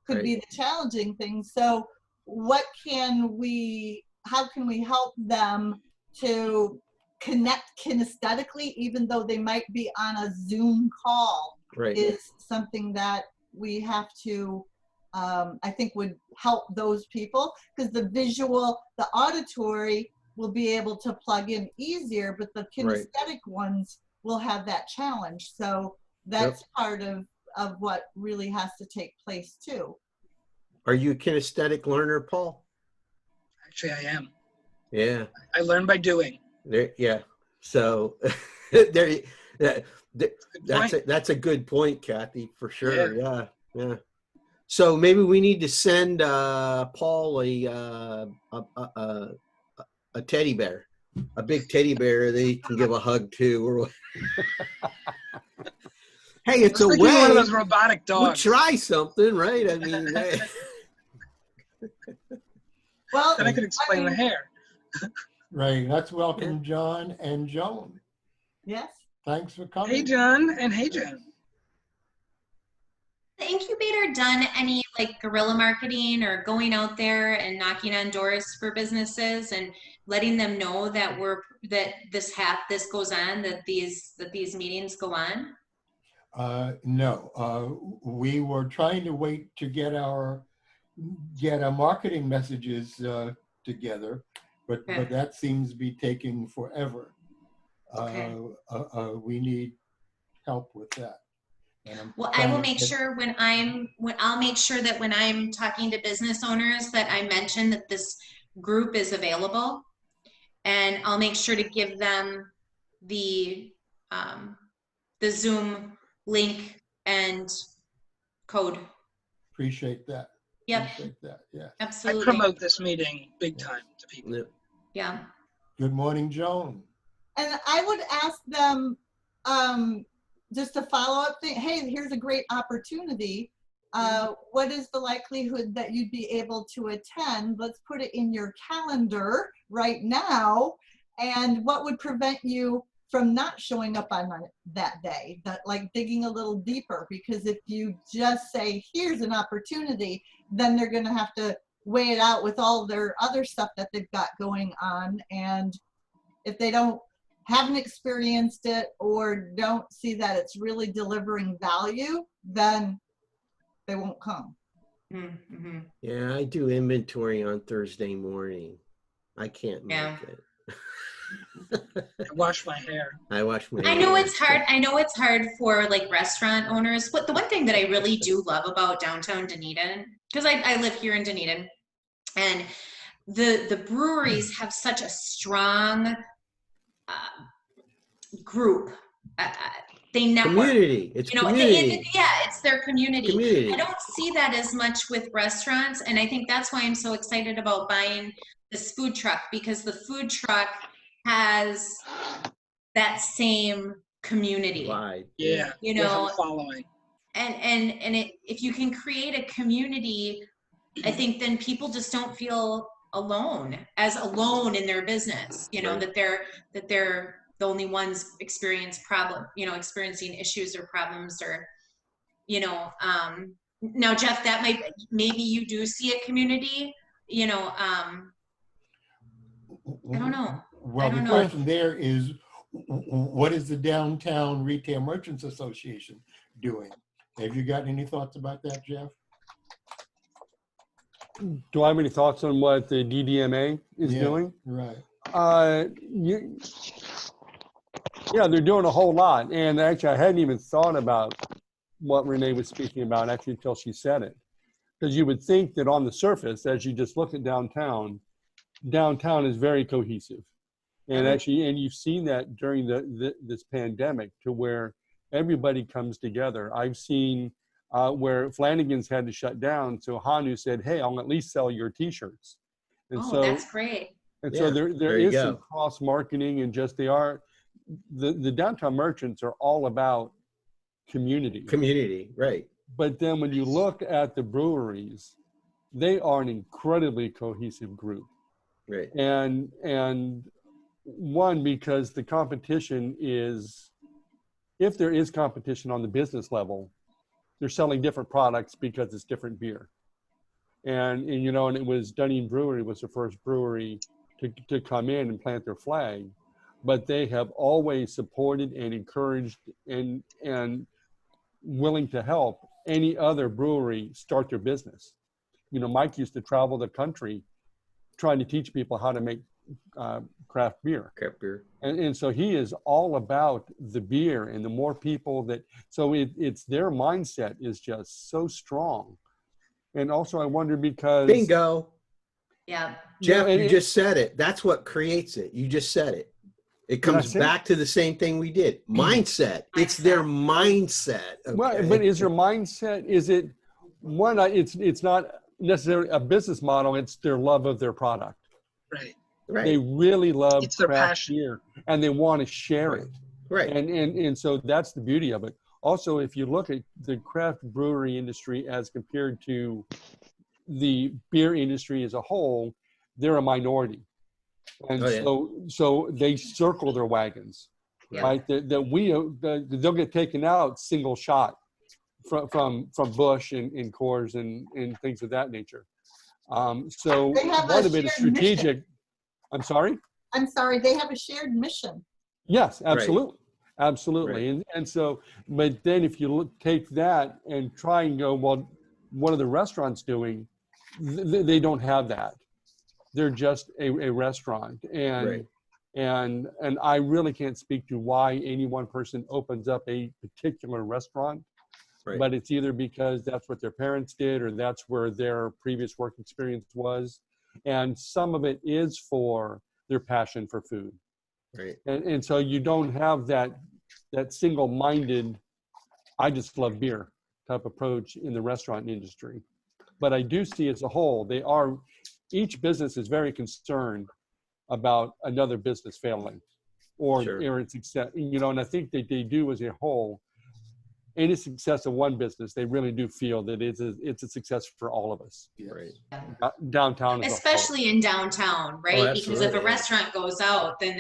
could be the challenging thing. So how can we help them to connect kinesthetically, even though they might be on a Zoom call, is something that we have to, I think would help those people, because the visual, the auditory will be able to plug in easier, but the kinesthetic ones will have that challenge. So that's part of what really has to take place too. Are you a kinesthetic learner, Paul? Actually, I am. Yeah. I learn by doing. Yeah. So that's a good point, Kathy, for sure. Yeah. So maybe we need to send Paul a teddy bear, a big teddy bear that he can give a hug to. Or hey, it's a way. One of those robotic dogs. We'll try something, right? I mean, well, then I could explain the hair. Right. Let's welcome John and Joan. Yes. Thanks for coming. Hey, John, and hey, Joan. The incubator done any like guerrilla marketing or going out there and knocking on doors for businesses and letting them know that this goes on, that these meetings go on? No, we were trying to wait to get our marketing messages together, but that seems to be taking forever. We need help with that. Well, I will make sure I'll make sure that when I'm talking to business owners that I mention that this group is available, and I'll make sure to give them the Zoom link and code. Appreciate that. Yep. Appreciate that. Yeah. Absolutely. I promote this meeting big time to people. Yeah. Good morning, Joan. And I would ask them just a follow-up thing. Hey, here's a great opportunity. What is the likelihood that you'd be able to attend? Let's put it in your calendar right now. And what would prevent you from not showing up on that day? That, like, digging a little deeper, because if you just say, here's an opportunity, then they're going to have to weigh it out with all their other stuff that they've got going on. And if they haven't experienced it or don't see that it's really delivering value, then they won't come. Mm-hmm. Yeah, I do inventory on Thursday morning. I can't make it. I wash my hair. I wash my hair. I know it's hard for like restaurant owners, but the one thing that I really do love about downtown Dunedin, because I live here in Dunedin, and the breweries have such a strong group. They network. Community. It's community. It's their community. I don't see that as much with restaurants, and I think that's why I'm so excited about buying this food truck, because the food truck has that same community. Right. Yeah. You know, following. And if you can create a community, I think then people just don't feel alone in their business, you know, Right. that they're the only ones experiencing issues or problems, or, you know, now Jeff, that maybe you do see a community, you know, I don't know. Well, the question there is, what is the Downtown Retail Merchants Association doing? Have you got any thoughts about that, Jeff? Do I have any thoughts on what the DDMA is doing? Right. Yeah, they're doing a whole lot. And actually, I hadn't even thought about what Renee was speaking about actually until she said it. Because you would think that on the surface, as you just look at downtown is very cohesive. And actually, and you've seen that during this pandemic, to where everybody comes together. I've seen where Flanagan's had to shut down, so Hanu said, "Hey, I'll at least sell your T-shirts." And so that's great. And so there is some cross marketing, and just the downtown merchants are all about community. Community, right. But then when you look at the breweries, they are an incredibly cohesive group. Right. And one, because the competition is, if there is competition on the business level, they're selling different products because it's different beer. And you know, and it was Dunning Brewery was the first brewery to come in and plant their flag, but they have always supported and encouraged and willing to help any other brewery start their business. You know, Mike used to travel the country trying to teach people how to make craft beer. And so he is all about the beer, and the more people that, so it's their mindset is just so strong. And also I wonder because. Bingo. Yeah. Jeff, you just said it. That's what creates it. You just said it. It comes back to the same thing we did. Mindset. It's their mindset. Okay? Well, but is your mindset, is it one, it's not necessarily a business model, it's their love of their product. Right. Right. They really love It's their craft passion. beer, and they want to share it. Right. And so that's the beauty of it. Also, if you look at the craft brewery industry as compared to the beer industry as a whole, they're a minority. And so they circle their wagons, right? That they'll get taken out single shot from Busch and Coors and things of that nature. So one of it is strategic. Mission. I'm sorry? I'm sorry, they have a shared mission. Yes, absolutely. Right. Absolutely. Right. And so, but then if you take that and try and go, well, what are the restaurants doing? They don't have that. They're just a restaurant. And I really can't speak to why any one person opens up a particular restaurant. Right. But it's either because that's what their parents did, or that's where their previous work experience was. And some of it is for their passion for food. Right. And so you don't have that single-minded, I just love beer type approach in the restaurant industry. But I do see as a whole, each business is very concerned about another business failing or its success. You know, and I think that they do as a whole. Any success of one business, they really do feel that it's a success for all of us. Right. Downtown, especially in downtown, right? Because if a restaurant goes out, then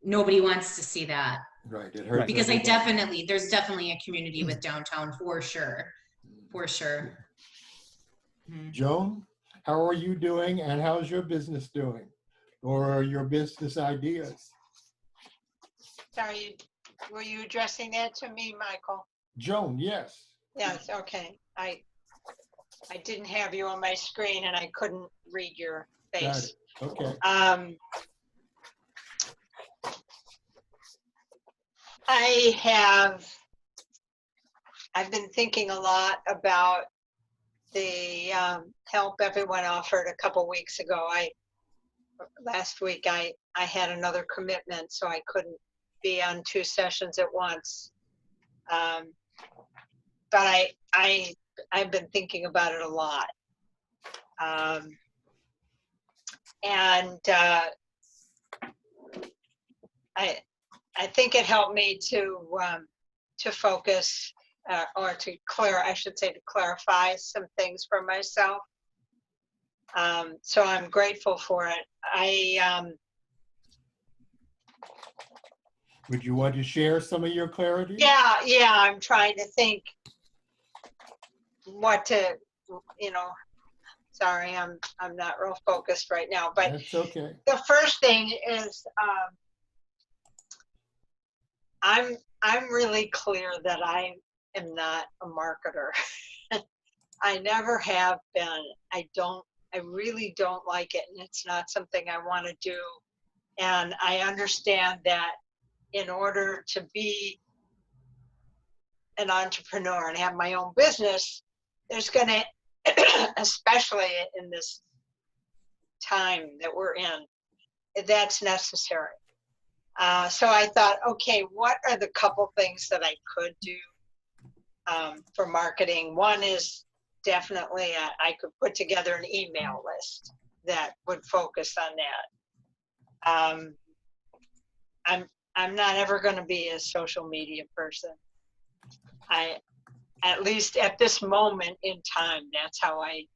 nobody wants to see that. Right. It hurts. Because there's definitely a community with downtown for sure. For sure. Joan, how are you doing, and how's your business doing, or your business ideas? Sorry, were you addressing that to me, Michael? Joan, yes. Yes, okay. I didn't have you on my screen and I couldn't read your face. Okay. I've been thinking a lot about the help everyone offered a couple weeks ago. Last week I had another commitment, so I couldn't be on 2 sessions at once. But I've been thinking about it a lot. I think it helped me to focus or to clarify some things for myself. So I'm grateful for it. Would you want to share some of your clarity? Yeah, I'm trying to think what to, sorry, I'm not real focused right now, but That's okay. the first thing is, I'm really clear that I am not a marketer. I never have been. I really don't like it, and it's not something I want to do. And I understand that in order to be an entrepreneur and have my own business, there's going to, especially in this time that we're in, that's necessary. So I thought, okay, what are the couple things that I could do for marketing? One is definitely I could put together an email list that would focus on that. I'm not ever going to be a social media person. At least at this moment in time, that's how I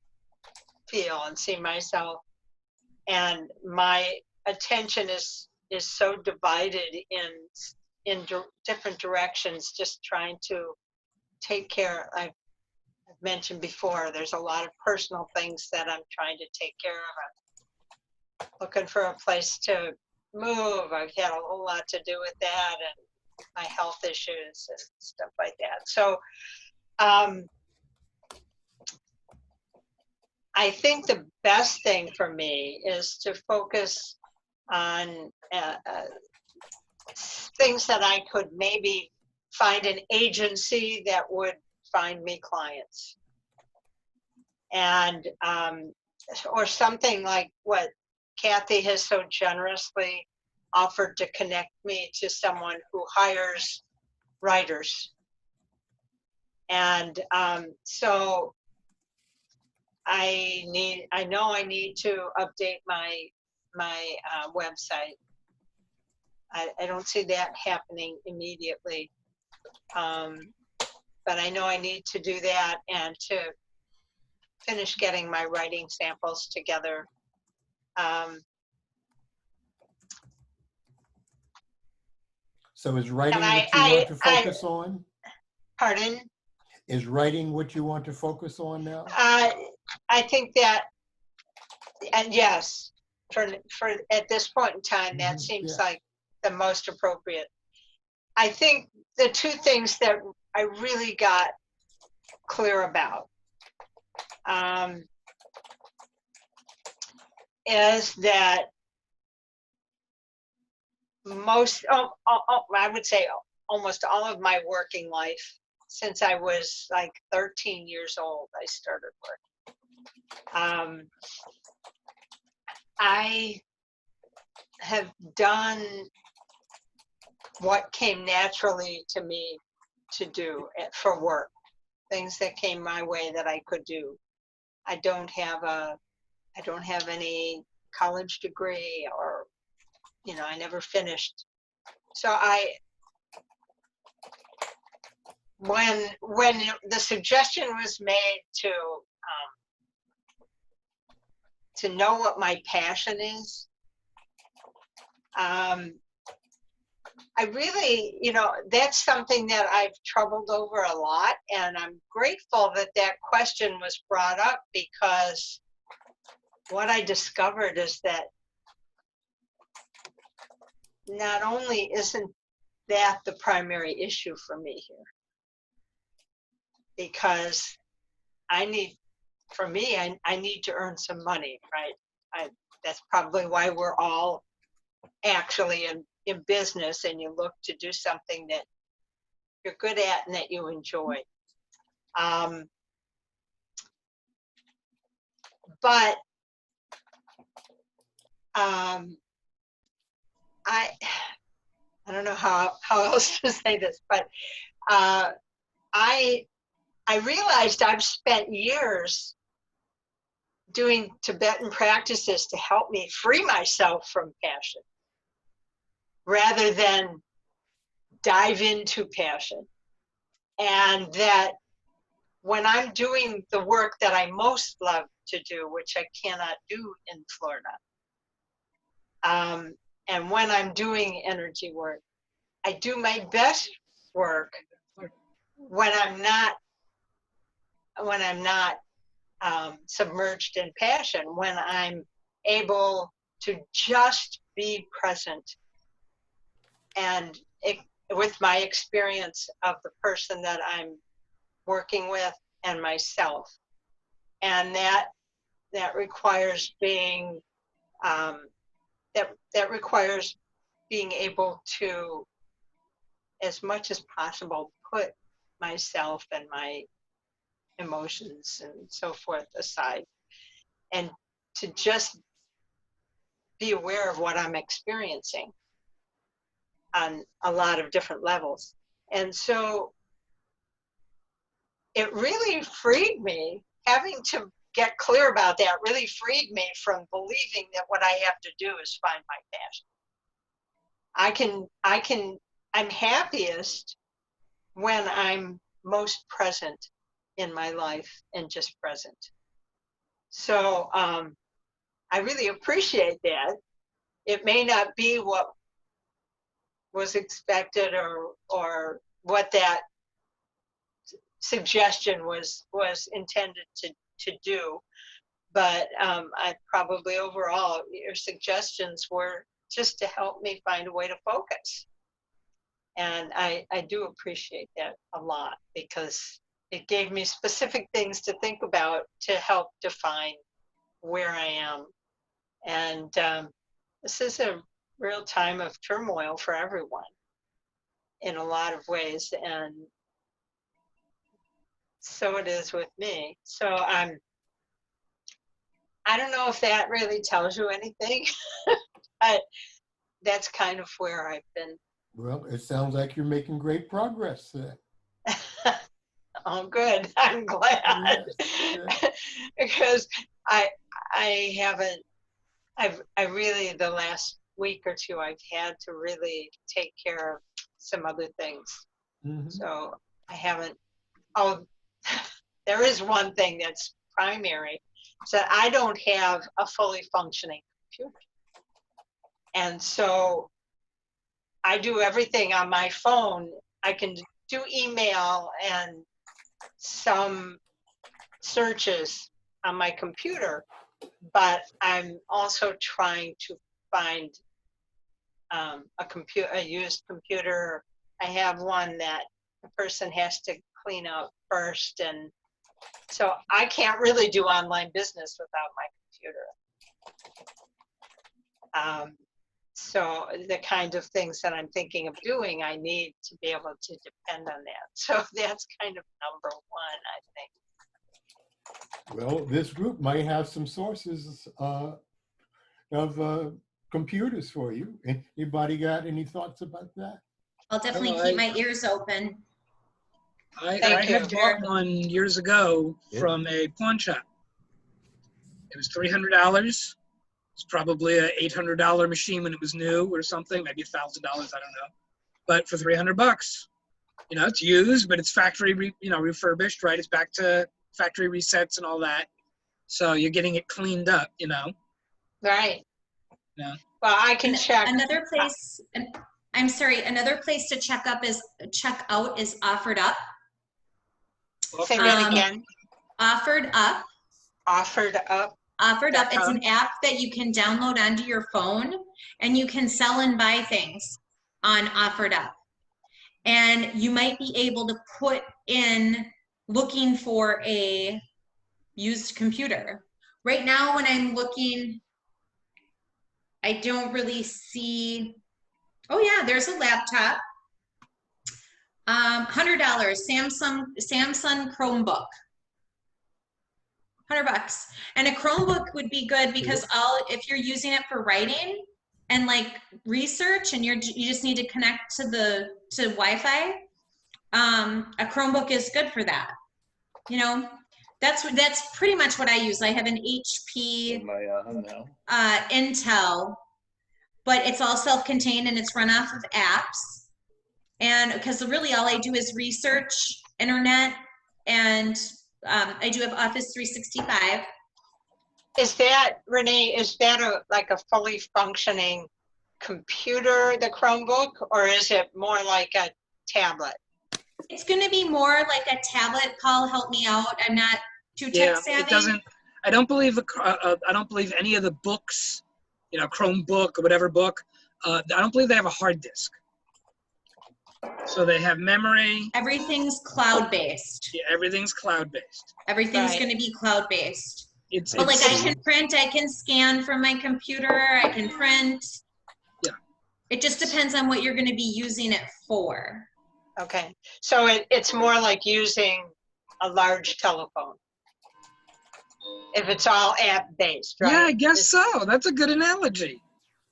feel and see myself. And my attention is so divided in different directions, just trying to take care. I've mentioned before, there's a lot of personal things that I'm trying to take care of. I'm looking for a place to move. I've had a whole lot to do with that, and my health issues and stuff like that. So I think the best thing for me is to focus on things that I could maybe find an agency that would find me clients, and or something like what Kathy has so generously offered to connect me to someone who hires writers. And so I know I need to update my website. I don't see that happening immediately, but I know I need to do that and to finish getting my writing samples together. So is writing what you want to focus on? Pardon? Is writing what you want to focus on now? I think that, and yes, for at this point in time, that seems like the most appropriate. I think the two things that I really got clear about is that I would say almost all of my working life, since I was like 13 years old, I started working. I have done what came naturally to me to do for work, things that came my way that I could do. I don't have any college degree, or I never finished. So when the suggestion was made to know what my passion is, I really, that's something that I've troubled over a lot, and I'm grateful that that question was brought up, because what I discovered is that not only isn't that the primary issue for me here, because I need to earn some money, right? That's probably why we're all actually in business, and you look to do something that you're good at and that you enjoy. But I don't know how else to say this, but I realized I've spent years doing Tibetan practices to help me free myself from passion, rather than dive into passion. And that when I'm doing the work that I most love to do, which I cannot do in Florida. And when I'm doing energy work, I do my best work when I'm not submerged in passion, when I'm able to just be present, and with my experience of the person that I'm working with and myself. And that requires being that requires being able to, as much as possible, put myself and my emotions and so forth aside, and to just be aware of what I'm experiencing on a lot of different levels. And so it really freed me, having to get clear about that really freed me from believing that what I have to do is find my passion. I'm happiest when I'm most present in my life and just present. So I really appreciate that. It may not be what was expected or what that suggestion was intended to do, but I probably overall your suggestions were just to help me find a way to focus, and I do appreciate that a lot, because it gave me specific things to think about to help define where I am. And this is a real time of turmoil for everyone in a lot of ways, and so it is with me. So I don't know if that really tells you anything, but that's kind of where I've been. Well, it sounds like you're making great progress then. Oh, good. I'm glad. Yes. Because I really, the last week or two, I've had to really take care of some other things. Mm-hmm. So I haven't, there is one thing that's primary, so I don't have a fully functioning computer. And so I do everything on my phone. I can do email and some searches on my computer, but I'm also trying to find a used computer. I have one that the person has to clean up first, and so I can't really do online business without my computer. So the kind of things that I'm thinking of doing, I need to be able to depend on that. So that's kind of number one, I think. Well, this group might have some sources of computers for you. Anybody got any thoughts about that? I'll definitely keep my ears open. I had bought one years ago from a pawn shop. It was $300. It's probably an $800 machine when it was new or something, maybe $1,000, I don't know. But for $300, it's used, but it's factory, refurbished, right? It's back to factory resets and all that. So you're getting it cleaned up, Right. Yeah. Well, I can check. Another place, another place to check out is Offered Up. Say that again. Offered Up. Offered Up. Offered Up. It's an app that you can download onto your phone, and you can sell and buy things on Offered Up. And you might be able to put in looking for a used computer. Right now, when I'm looking, I don't really see. Oh yeah, there's a laptop. $100 Samsung Chromebook. $100. And a Chromebook would be good because if you're using it for writing and like research, and you just need to connect to Wi-Fi, a Chromebook is good for that. That's pretty much what I use. I have an HP Intel, but it's all self-contained and it's run off of apps. And because really all I do is research, internet, and I do have Office 365. Is that, Renee, is that like a fully functioning computer, the Chromebook, or is it more like a tablet? It's going to be more like a tablet. Paul, help me out. I'm not too tech savvy. It doesn't. I don't believe any of the books, Chromebook or whatever book. I don't believe they have a hard disk. So they have memory. Everything's cloud-based. Yeah, everything's cloud-based. Everything's going to be cloud-based. But It's I can print, I can scan from my computer, I can print. Yeah. It just depends on what you're going to be using it for. Okay, so it's more like using a large telephone. If it's all app-based, right? Yeah, I guess so. That's a good analogy.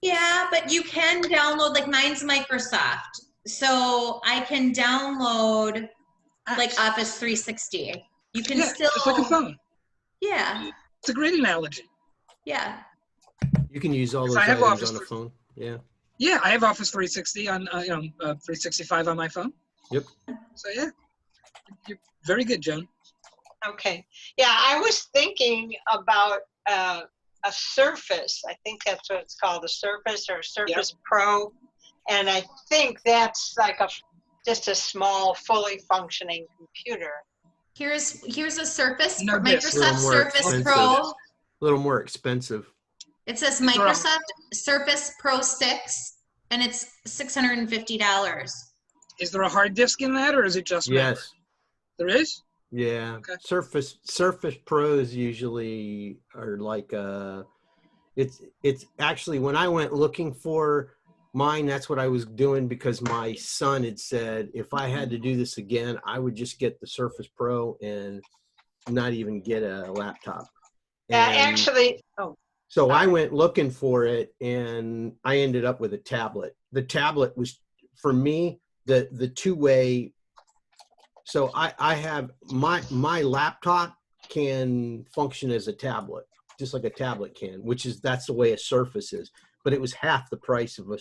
Yeah, but you can download, like mine's Microsoft. So I can download like Office 360. You can still. Just like a phone. Yeah. It's a great analogy. Yeah. You can use all those I have items Office on a phone. Yeah. Yeah, I have Office 360 on 365 on my phone. Yep. So yeah, you're very good, Joan. Okay. Yeah, I was thinking about a Surface. I think that's what it's called, a Surface or a Surface Pro. And I think that's like just a small, fully functioning computer. Here's a Surface, No disk. Microsoft Surface Pro. A little more expensive. It says Microsoft Surface Pro 6, and it's $650. Is there a hard disk in that, or is it just memory? Yes. There is? Yeah. Okay. Surface Pros usually are like it's actually, when I went looking for mine, that's what I was doing, because my son had said if I had to do this again, I would just get the Surface Pro and not even get a laptop. Actually, so I went looking for it, and I ended up with a tablet. The tablet was, for me, the two-way. So I have my laptop can function as a tablet, just like a tablet can, that's the way a Surface is. But it was half the price of a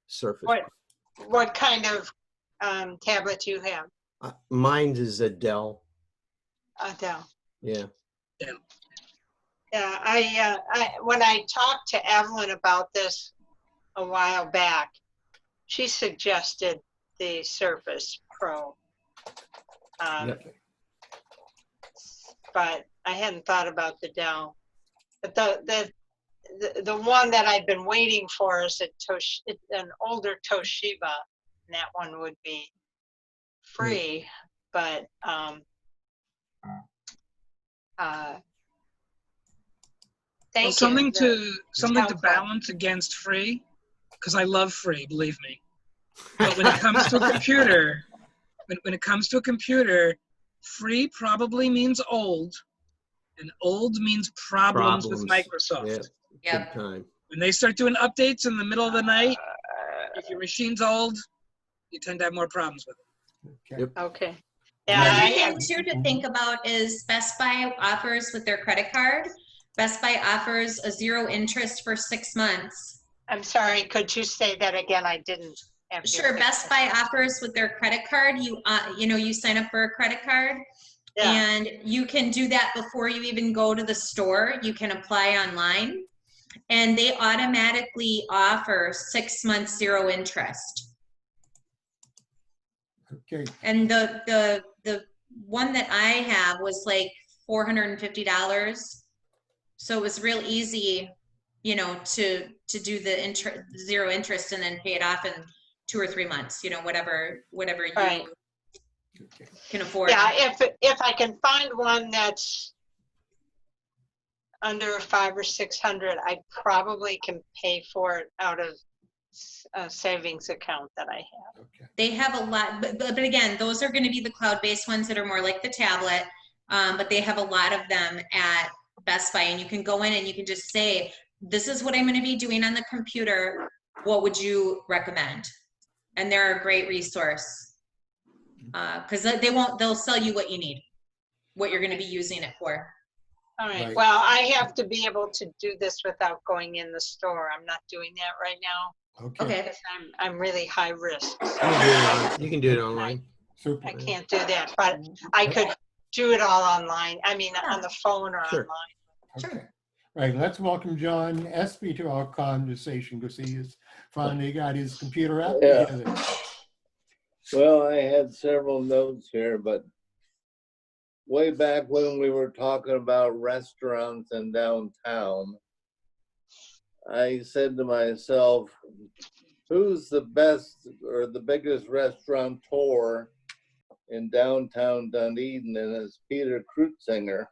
Surface. What kind of tablet do you have? Mine is a Dell. A Dell. Yeah. Yeah, I when I talked to Evelyn about this a while back, she suggested the Surface Pro. But I hadn't thought about the Dell. But the one that I've been waiting for is an older Toshiba, and that one would be free. But thank you. Something to balance against free, because I love free, believe me. But when it comes to a computer, when it comes to a computer, free probably means old, and old means problems with Microsoft. Yeah, big time. When they start doing updates in the middle of the night, if your machine's old, you tend to have more problems with it. Yep. Okay. Another thing too to think about is Best Buy offers with their credit card. Best Buy offers a 0 interest for 6 months. I'm sorry, could you say that again? I didn't. Sure. Best Buy offers with their credit card. You sign up for a credit card, and you can do that before you even go to the store. You can apply online, and they automatically offer 6 months 0 interest. Okay. And the one that I have was like $450. So it was real easy, to do the 0 interest and then pay it off in 2 or 3 months, whatever you can afford. Yeah, if I can find one that's under 500 or 600, I probably can pay for it out of a savings account that I have. Okay. They have a lot, but again, those are going to be the cloud-based ones that are more like the tablet, but they have a lot of them at Best Buy, and you can go in and you can just say, this is what I'm going to be doing on the computer. What would you recommend? And they're a great resource, because they'll sell you what you need, what you're going to be using it for. All right. Well, I have to be able to do this without going in the store. I'm not doing that right now. Okay. Because I'm really high risk. You can do it online. Super. I can't do that, but I could do it all online. I mean, on the phone or online. Sure. Okay. Right, let's welcome John Espy to our conversation because he has finally got his computer app Yeah. together. Well, I had several notes here, but way back when we were talking about restaurants in downtown, I said to myself, who's the best or the biggest restaurateur in downtown Dunedin? And it's Peter Krutzinger.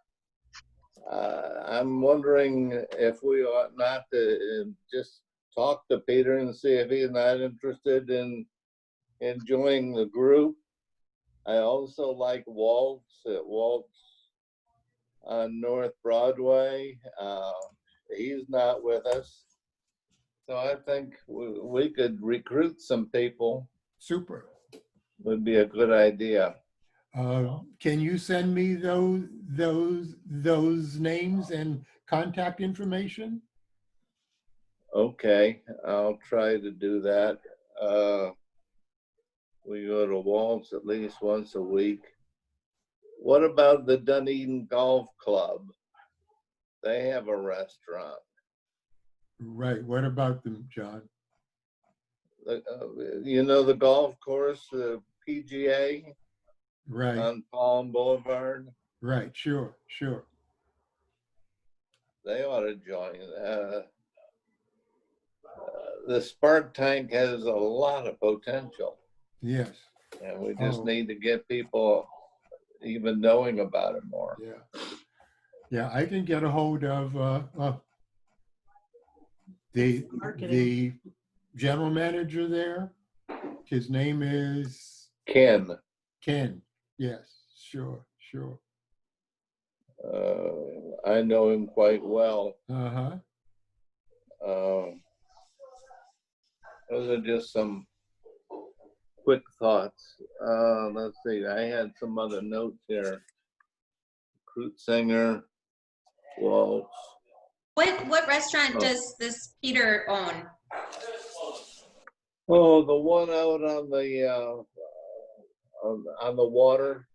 I'm wondering if we ought not to just talk to Peter and see if he's not interested in joining the group. I also like Waltz at Waltz on North Broadway. He's not with us. So I think we could recruit some people. Super. Would be a good idea. Can you send me those names and contact information? Okay, I'll try to do that. We go to Waltz at least once a week. What about the Dunedin Golf Club? They have a restaurant. Right. What about them, John? You know the golf course, the PGA Right. on Palm Boulevard? Right. Sure. Sure. They ought to join. The Spark Tank has a lot of potential. Yes. And we just Oh. need to get people even knowing about it more. Yeah. Yeah. I can get a hold of the general manager there. His name is Ken, Ken. Yes. Sure. Sure. I know him quite well. Uh-huh. Those are just some quick thoughts. Let's see, I had some other notes here. Krutzinger, Waltz. What restaurant Oh. does this Peter own? Oh, the one out on the water.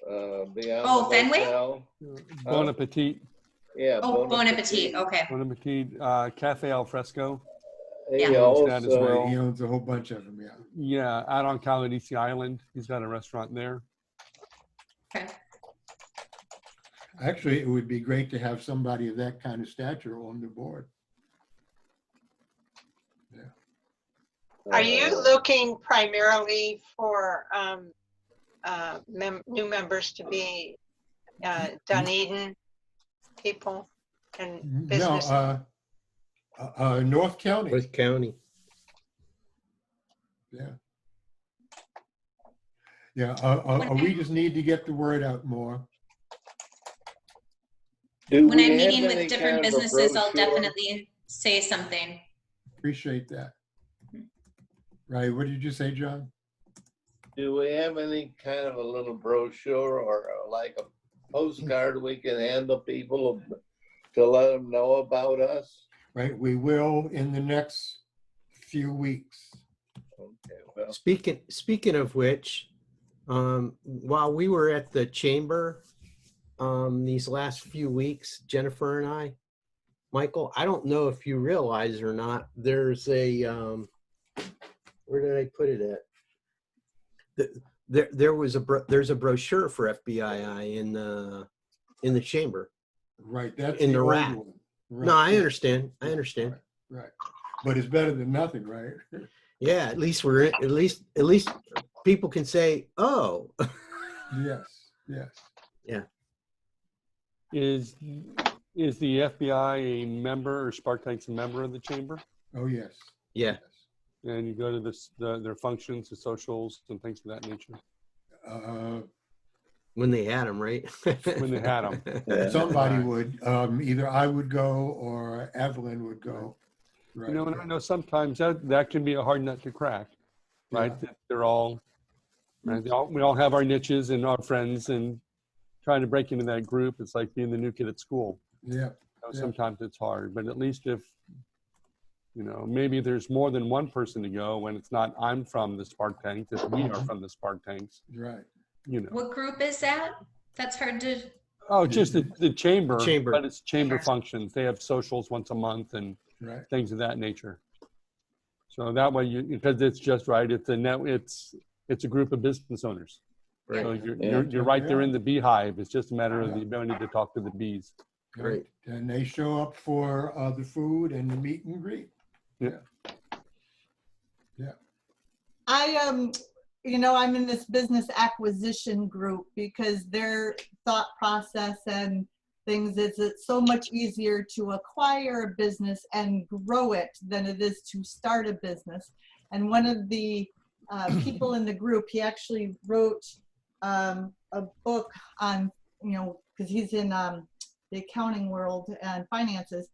Beyond Oh, the Fenway? motel. Bon Appetit. Yeah. Oh, Bon Appetit. Okay. Bon Appetit. Cafe Al Fresco. He Yeah. That as also, well. Right. He owns a whole bunch of them. Yeah. Yeah, out on Caladisi Island. He's got a restaurant there. Okay. Actually, it would be great to have somebody of that kind of stature on the board. Are you looking primarily for new members to be Dunedin people and business? No, North County. North County. Yeah. Yeah. We just need to get the word out more. do When we I'm have meeting any with different kind of a businesses, I'll brochure? definitely say something. Appreciate that. Right. What did you say, John? Do we have any kind of a little brochure or like a postcard we can hand to people to let them know about us? Right. We will in the next few weeks. Okay, well, Speaking of which, while we were at the chamber these last few weeks, Jennifer and I, Michael, I don't know if you realize or not, there's a where did I put it at? There's a brochure for FBII in the chamber. Right. That's In the old rack. one. Right. No, I understand. I understand. Right. But it's better than nothing, right? Yeah, at least at least people can say, "Oh." Yes. Yes. Yeah. Is the FBI a member or Spark Tank's a member of the chamber? Oh, yes. Yeah. And you go to their functions, the socials, and things of that nature. When they had them, right? When they had 'em. Somebody Right. would. Either I would go or Evelyn would go. Right. You know, and I know sometimes that can be a hard nut to crack, right? Yeah. They're all, right? We all have our niches and our friends, and trying to break into that group, it's like being the new kid at school. Yeah. Yeah. Sometimes it's hard, but at least if, maybe there's more than one person to go when it's not I'm from the Spark Tanks, if we are from the Spark Tanks, Right. What group is that? That's hard to. Oh, just the chamber, Chamber. but it's chamber functions. They have socials once a month and Right. things of that nature. So that way, because it's just right. It's a group of business owners. Right. So you're right there in the beehive. It's just a matter of the ability to talk to the bees. Great. And they show up for the food and the meet and greet. Yeah. I'm in this business acquisition group because their thought process and things is it's so much easier to acquire a business and grow it than it is to start a business. And one of the people in the group, he actually wrote a book on, because he's in the accounting world and finances.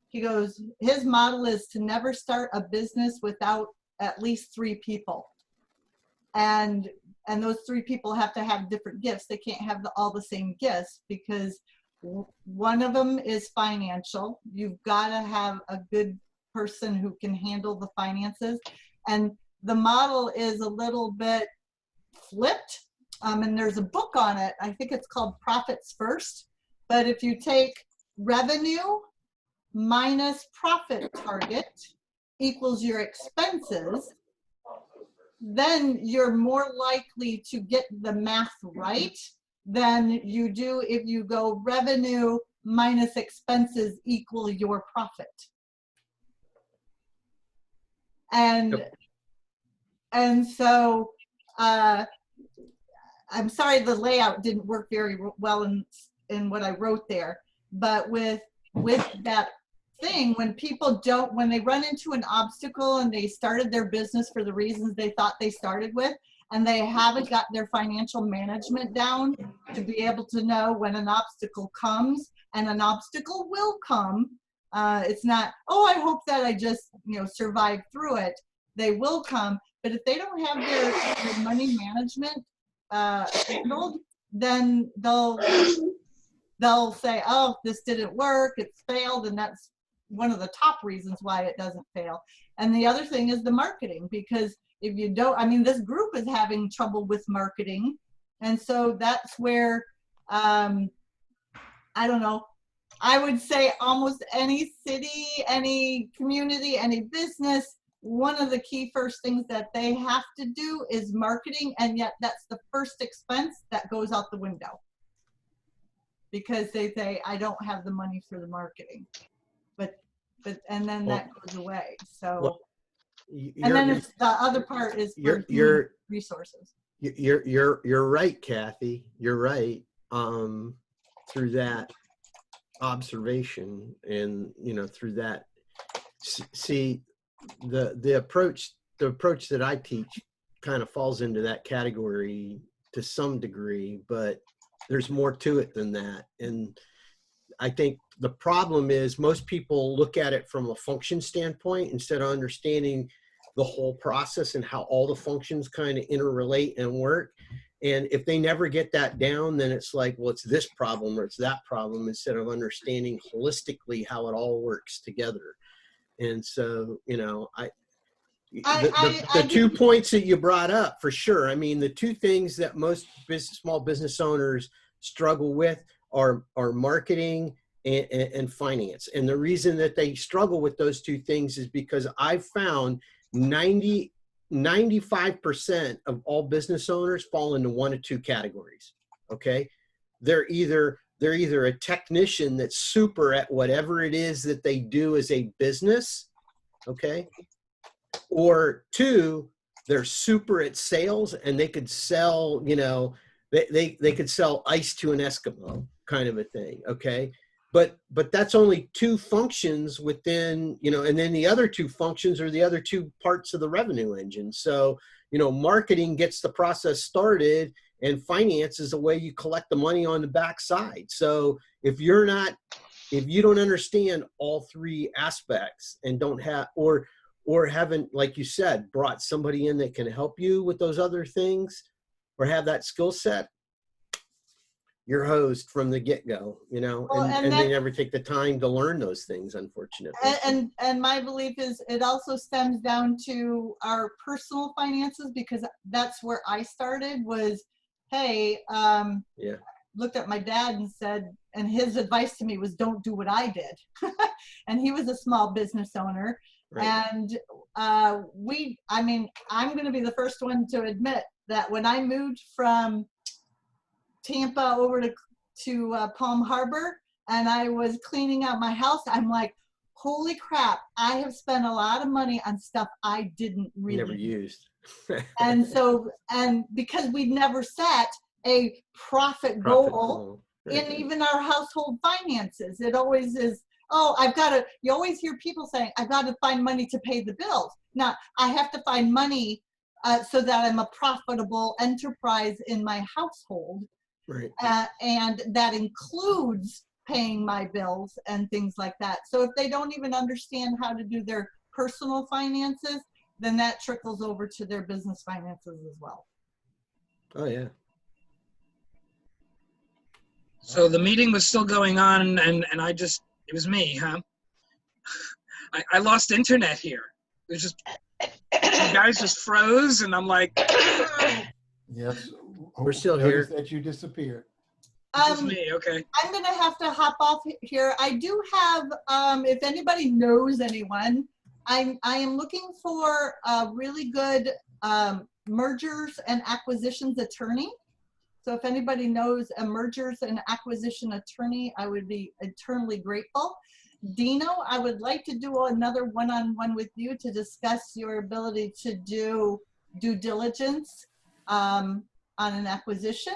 He goes, his model is to never start a business without at least 3 people. And those 3 people have to have different gifts. They can't have all the same gifts because one of them is financial. You've got to have a good person who can handle the finances. And the model is a little bit flipped. And there's a book on it. I think it's called Profits First. But if you take revenue minus profit target equals your expenses, then you're more likely to get the math right than you do if you go revenue minus expenses equal your profit. And so I'm sorry the layout didn't work very well in what I wrote there, but with that thing, when they run into an obstacle and they started their business for the reasons they thought they started with, and they haven't got their financial management down to be able to know when an obstacle comes, and an obstacle will come. It's not, oh, I hope that I just survive through it. They will come, but if they don't have their money management handled, then they'll say, oh, this didn't work, it's failed, and that's one of the top reasons why it doesn't fail. And the other thing is the marketing, because if you don't, this group is having trouble with marketing. And so that's where, I don't know, I would say almost any city, any community, any business, one of the key first things that they have to do is marketing. And yet that's the first expense that goes out the window, because they say, I don't have the money for the marketing. And then that goes away. So, and then it's, the other part is for resources. You're right, Kathy. You're right. Through that observation and through that, see the approach that I teach kind of falls into that category to some degree, but there's more to it than that. And I think the problem is most people look at it from a function standpoint instead of understanding the whole process and how all the functions kind of interrelate and work. And if they never get that down, then it's like, well, it's this problem or it's that problem, instead of understanding holistically how it all works together. And so, the 2 points that you brought up, for sure. The 2 things that most small business owners struggle with are marketing and finance. And the reason that they struggle with those 2 things is because I've found 95% of all business owners fall into 1 of 2 categories. Okay. They're either a technician that's super at whatever it is that they do as a business. Okay. Or 2, they're super at sales and they could sell, they could sell ice to an Eskimo kind of a thing. Okay. But that's only 2 functions within, and then the other 2 functions are the other 2 parts of the revenue engine. So, marketing gets the process started, and finance is the way you collect the money on the backside. So if you don't understand all 3 aspects and don't have, or haven't, like you said, brought somebody in that can help you with those other things or have that skill set, you're hosed from the get-go, and they never take the time to learn those things, unfortunately. And my belief is it also stems down to our personal finances, because that's where I started was, hey, looked at my dad and said, and his advice to me was, don't do what I did. And he was a small business owner. Right. And I'm going to be the first one to admit that when I moved from Tampa over to Palm Harbor, and I was cleaning out my house, I'm like, holy crap, I have spent a lot of money on stuff I didn't really Never used. and because we'd never set a profit goal in even our household finances, it always is, oh, you always hear people saying, I've got to find money to pay the bills. Now, I have to find money so that I'm a profitable enterprise in my household. Right. And that includes paying my bills and things like that. So if they don't even understand how to do their personal finances, then that trickles over to their business finances as well. Oh, yeah. So the meeting was still going on, and it was me, huh? I lost internet here. It was just, you guys just froze, and I'm like, Yes. We're still Notice here. that you disappeared. it's me, okay. I'm going to have to hop off here. I do have, if anybody knows anyone, I am looking for a really good mergers and acquisitions attorney. So if anybody knows a mergers and acquisition attorney, I would be eternally grateful. Dino, I would like to do another one-on-one with you to discuss your ability to do due diligence on an acquisition.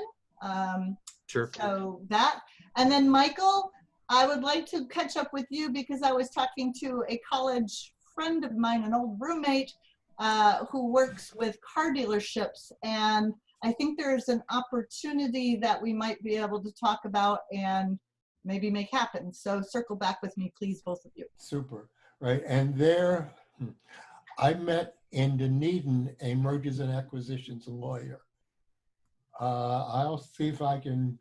Sure. So that, and then Michael, I would like to catch up with you because I was talking to a college friend of mine, an old roommate, who works with car dealerships, and I think there's an opportunity that we might be able to talk about and maybe make happen. So circle back with me, please, both of you. Super, right? And there, I met in Dunedin a mergers and acquisitions lawyer. I'll see if I can,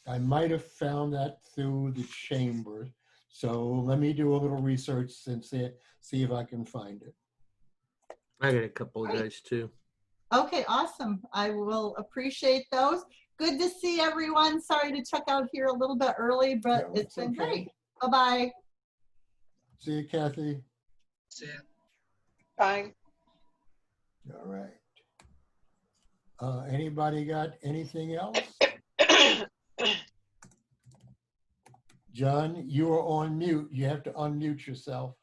I might have found that through the chamber. So let me do a little research and see if I can find it. I got a couple of guys too. Okay, awesome. I will appreciate those. Good to see everyone. Sorry to check out here a little bit early, but Yeah, it's been okay. great. Bye-bye. See you, Kathy. See ya. Fine. All right. Anybody got anything else? John, you are on mute. You have to unmute yourself.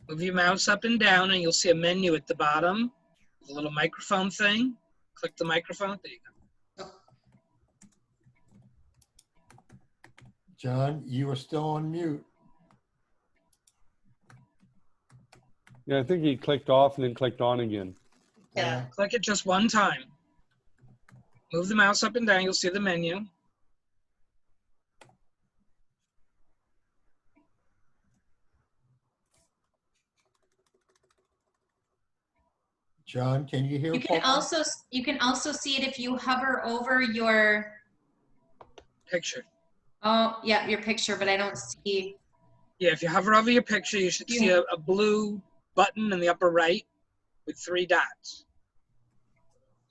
Move your mouse up and down, and you'll see a menu at the bottom. There's a little microphone thing. Click the microphone. There you go. John, you are still on mute. Yeah, I think he clicked off and then clicked on again. Yeah. Click it just one time. Move the mouse up and down. You'll see the menu. John, can you hear You can Paul? also see it if you hover over your, Picture. oh yeah, your picture, but I don't see. Yeah, if you hover over your picture, you should see a blue button in the upper right with 3 dots.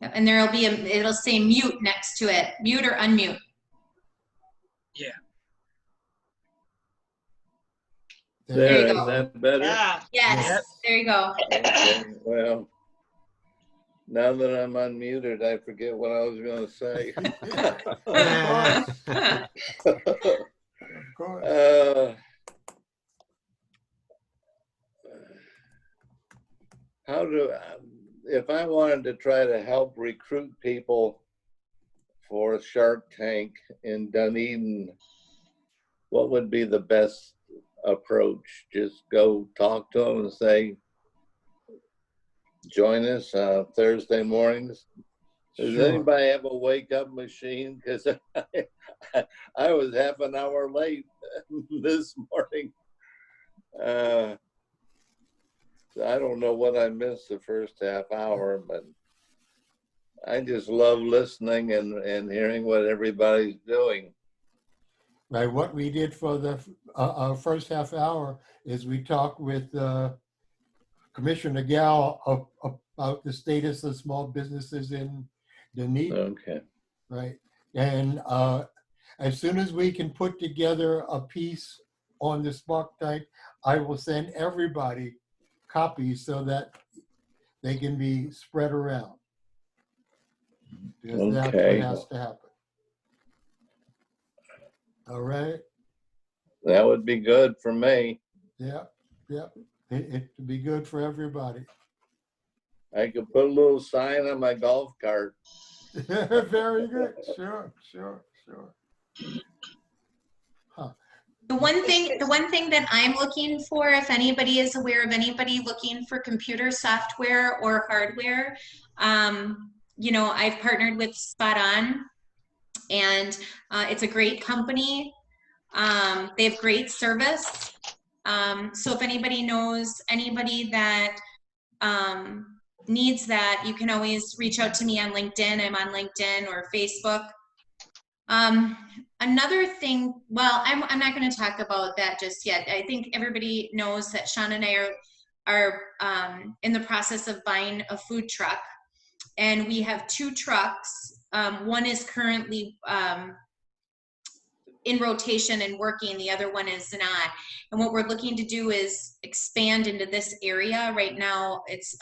And there'll be it'll say mute next to it. Mute or unmute. Yeah. There, you is go. that better? Yeah. Yes, Yep. there you go. Okay, well, now that I'm unmuted, I forget what I was going to say. Of course. If I wanted to try to help recruit people for Shark Tank in Dunedin, what would be the best approach? Just go talk to them and say, join us Thursday mornings. Does Sure. anybody have a wake-up machine? Because I was half an hour late this morning. I don't know what I missed the first half hour, but I just love listening and hearing what everybody's doing. Right. What we did for the first half hour is we talked with Commissioner Gal about the status of small businesses in Dunedin, Okay. right? And as soon as we can put together a piece on the Spark Tank, I will send everybody copies so that they can be spread around. Because that's what Okay. has to happen. All right? That would be good for me. Yeah, yeah. It would be good for everybody. I could put a little sign on my golf cart. Very good. Sure. Huh. The one thing that I'm looking for, if anybody is aware of anybody looking for computer software or hardware, you know, I've partnered with Spot On, and it's a great company. They have great service. So if anybody knows anybody that needs that, you can always reach out to me on LinkedIn. I'm on LinkedIn or Facebook. Another thing, well, I'm not going to talk about that just yet. I think everybody knows that Sean and I are in the process of buying a food truck, and we have 2 trucks. One is currently in rotation and working, the other one is not. And what we're looking to do is expand into this area. Right now, it's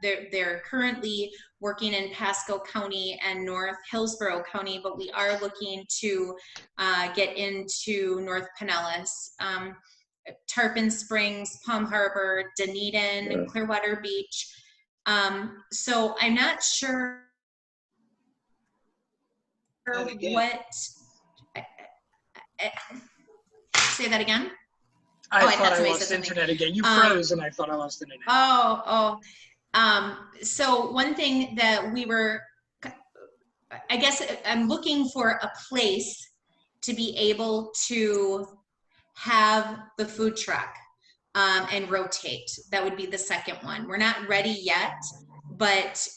they're currently working in Pasco County and North Hillsborough County, but we are looking to get into North Pinellas, Tarpon Springs, Palm Harbor, Dunedin, Yeah. Clearwater Beach. So I'm not sure what. Say that again. I thought thought I somebody lost said something. internet again. You froze, and I thought I lost internet. So one thing that we were, I guess I'm looking for a place to be able to have the food truck and rotate. That would be the second one. We're not ready yet, but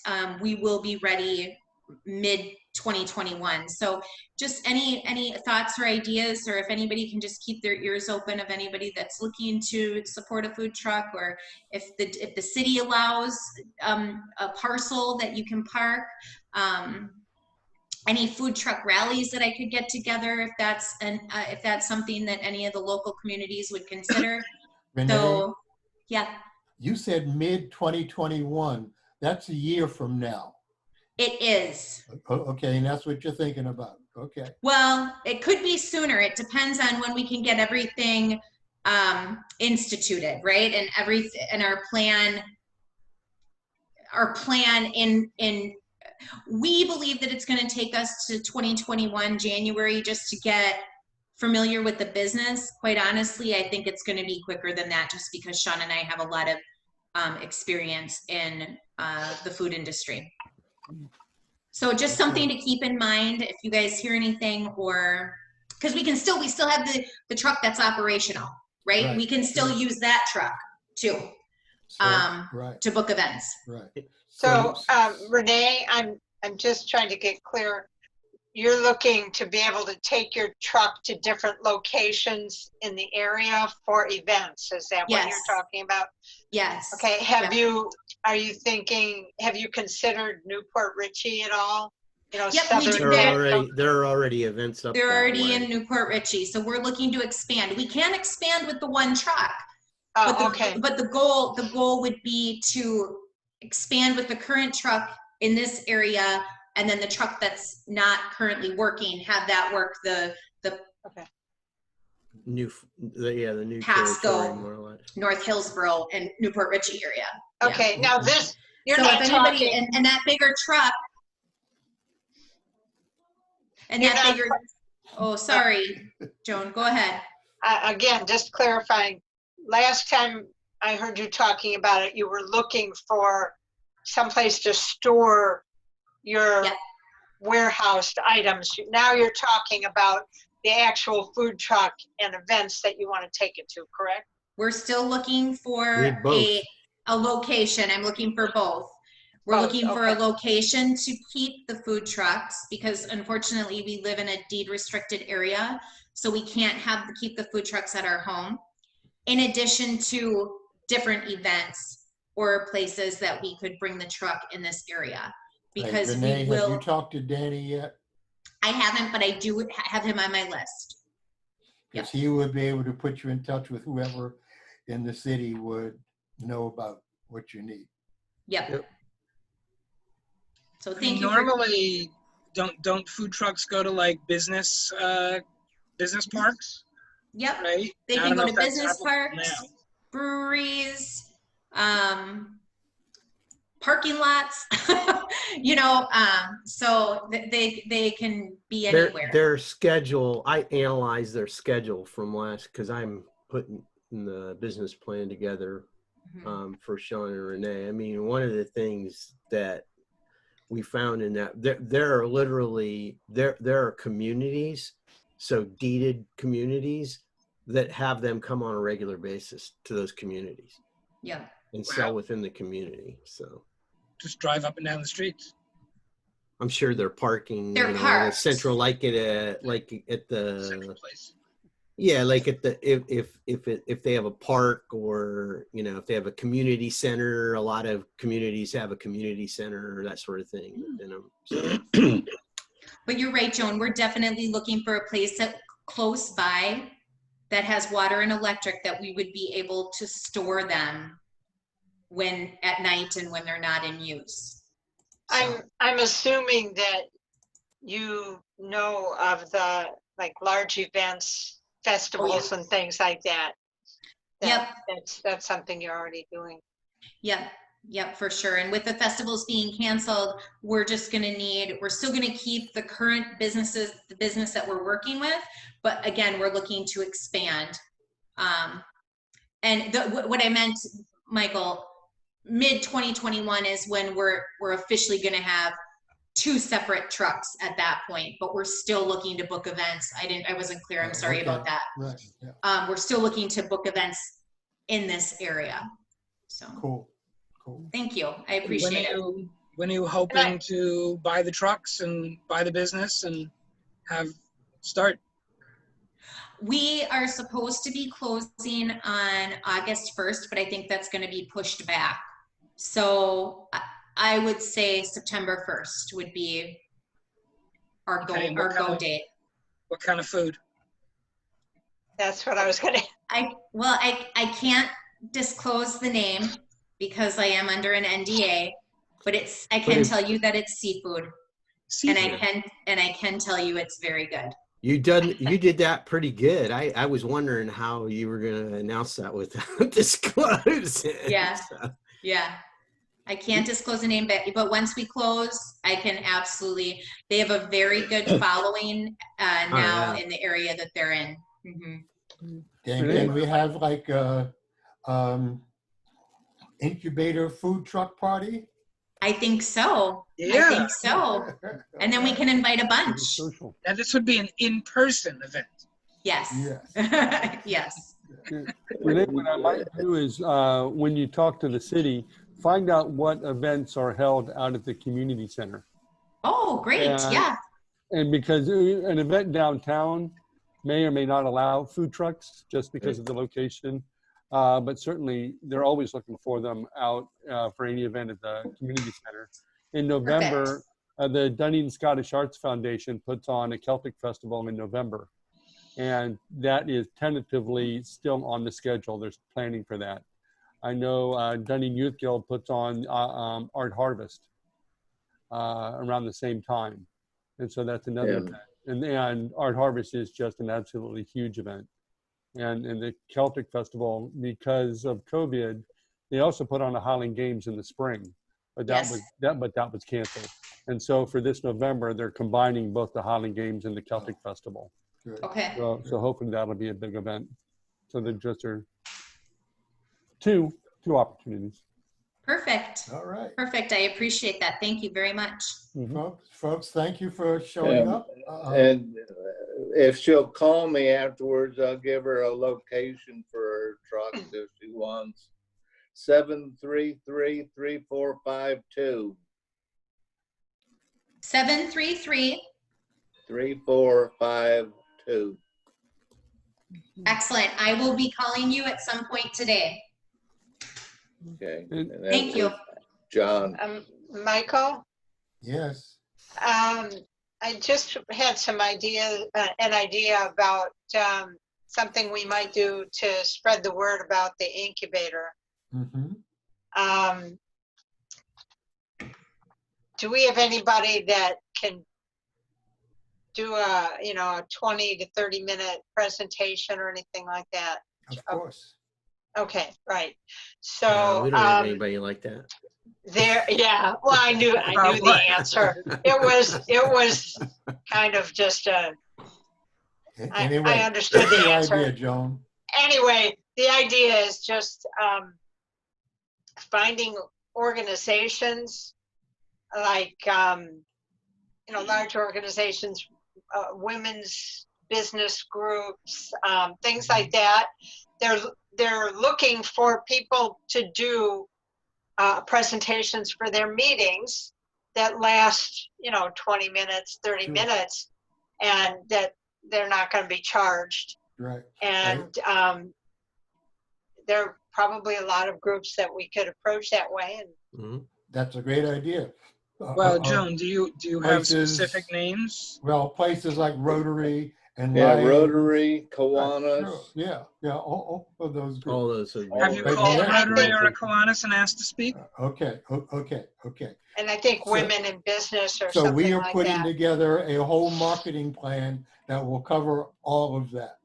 we will be ready mid 2021. So just any thoughts or ideas, or if anybody can just keep their ears open of anybody that's looking to support a food truck, or if the city allows a parcel that you can park, any food truck rallies that I could get together, if that's something that any of the local communities would consider. Renee, So yeah, you said mid 2021. That's a year from now. it is. Okay, and that's what you're thinking about. Okay. Well, it could be sooner. It depends on when we can get everything instituted, right? And our plan we believe that it's going to take us to 2021 January just to get familiar with the business. Quite honestly, I think it's going to be quicker than that, just because Sean and I have a lot of experience in the food industry. So just something to keep in mind if you guys hear anything, or because we still have the truck that's operational, right? We can still use that truck too, to book events. Right. So Renee, I'm just trying to get clear. You're looking to be able to take your truck to different locations in the area for events. Is that what you're talking about? Yes. Okay. Are you considered Newport Richey at all? You know, Yep, there are already events up. They're already in Newport Richey, so we're looking to expand. We can expand with the one truck. But the goal would be to expand with the current truck in this area, and then the truck that's not currently working, have that work the new Pasco, more or less. North Hillsborough, and Newport Richey area. Okay, now this, you're so not if anybody talking, and that bigger truck and you're that not, bigger. Oh, sorry, Joan. Go ahead. Again, just clarifying. Last time I heard you talking about it, you were looking for someplace to store your warehoused items. Now you're talking about the actual food truck and events that you want to take it to, correct? We're still looking for a location. I'm looking for both. We're looking for a location to keep the food trucks, because unfortunately we live in a deed restricted area, so we can't keep the food trucks at our home. In addition to different events, or places that we could bring the truck in this area. Because Right. Renee, we will, have you talked to Danny yet? I haven't, but I do have him on my list. Because he would be able to put you in touch with whoever in the city would know about what you need. Yep. Yep. So I thank mean, you for, normally, don't food trucks go to like business parks, yep. right? They I can don't go know to if that's business applicable parks, now. breweries, parking lots, so they can be anywhere. Their schedule, I analyzed their schedule from last, because I'm putting the business plan together Mhm. for Sean and Renee. I mean, one of the things that we found in that, there are literally, there are communities, so deeded communities, that have them come on a regular basis to those communities Yeah. and sell Wow. within the community. So Just drive up and down the streets. I'm sure they're parking, They're at a parked. central, like at the, Central place. yeah, like at the, if they have a park, or, if they have a community center, a lot of communities have a community center, or that sort of thing. So. But you're right, Joan. We're definitely looking for a place that close by that has water and electric, that we would be able to store them when at night and when they're not in use. So, I'm assuming that you know of the like large events, festivals and things like that. Yep. That's something you're already doing. Yep, for sure. And with the festivals being canceled, we're still gonna keep the current businesses, the business that we're working with, but again, we're looking to expand. And what I meant, Michael, mid 2021 is when we're officially gonna have 2 separate trucks at that point, but we're still looking to book events. I wasn't clear. I'm sorry about that. Right. Yeah. We're still looking to book events in this area. So Cool. thank you. I appreciate it. When are you hoping to buy the trucks and buy the business and start? We are supposed to be closing on August 1st, but I think that's going to be pushed back. So I would say September 1st would be our go date. What kind of food? That's what I was gonna. I can't disclose the name because I am under an NDA, but I can tell you that it's seafood. And I can tell you it's very good. You did that pretty good. I was wondering how you were going to announce that without disclosing. Yeah. So. Yeah. I can't disclose the name, but once we close, I can absolutely. They have a very good following now in the area that they're in. Mm-hmm. And we have like a incubator food truck party. I think so. Yeah. I think so. And then we can invite a bunch. Now this would be an in-person event. Yes. Yes. Yes. Renee, what I might do is when you talk to the city, find out what events are held out at the community center. Oh, great. Yeah. And because an event downtown may or may not allow food trucks just because of the location. But certainly they're always looking for them out for any event at the community center. In November, the Dunning Scottish Arts Foundation puts on a Celtic festival in November. And that is tentatively still on the schedule. There's planning for that. I know Dunning Youth Guild puts on Art Harvest around the same time. And so that's another event. And Art Harvest is just an absolutely huge event. And the Celtic Festival, because of COVID, they also put on a Highland Games in the spring, but that was canceled. And so for this November, they're combining both the Highland Games and the Celtic Festival. Good. Okay. So hopefully that'll be a big event. So there just are two opportunities. Perfect. All right. Perfect. I appreciate that. Thank you very much. Folks, thank you for showing up. And if she'll call me afterwards, I'll give her a location for her truck if she wants. 733-3452. 733. 3452. Excellent. I will be calling you at some point today. Okay. And- And that Thank you. was John. Michael, Yes. I just had some an idea about something we might do to spread the word about the incubator. Mm-hmm. Do we have anybody that can do a 20 to 30 minute presentation or anything like that? Of course. Okay, right. No, So we don't have anybody like that. yeah. Well, I knew About the what? answer. It was kind of just Anyway, I understood what's the your answer. idea, Joan? Anyway, the idea is just finding organizations like large organizations, women's business groups, things like that. They're looking for people to do presentations for their meetings that last 20 minutes, 30 Sure. minutes, and that they're not going to be charged. Right. And there are probably a lot of groups that we could approach that way. And Mhm. That's a great idea. Well, Joan, do you have places- specific names? Well, places like Rotary and Yeah, Lions. Rotary, Right, Kiwanis. sure. Yeah, all of those groups. All those are Have you Right, called yeah. Rotary or a Kiwanis and asked to speak? Okay. and I think So- women in business or So we something are like putting that. together a whole marketing plan that will cover all of that.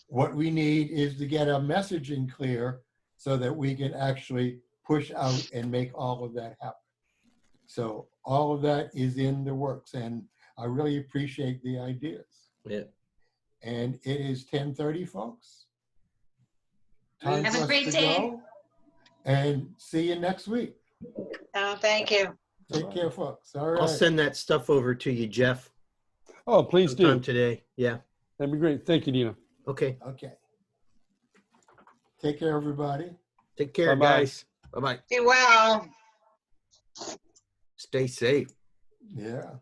What we need is to get our messaging clear so that we can actually push out and make all of that happen. So all of that is in the works, and I really appreciate the ideas. Yeah. And it is 10:30, folks. Time Have for a us great to day. go. And see you next week. Thank you. Take care, folks. All right. I'll send that stuff over to you, Jeff, Oh, please sometime do. today. Yeah. That'd be great. Thank you, Dina. Okay. Okay. Take care, everybody. Take care, Bye-bye. guys. Bye-bye. Be well. Stay safe. Yeah.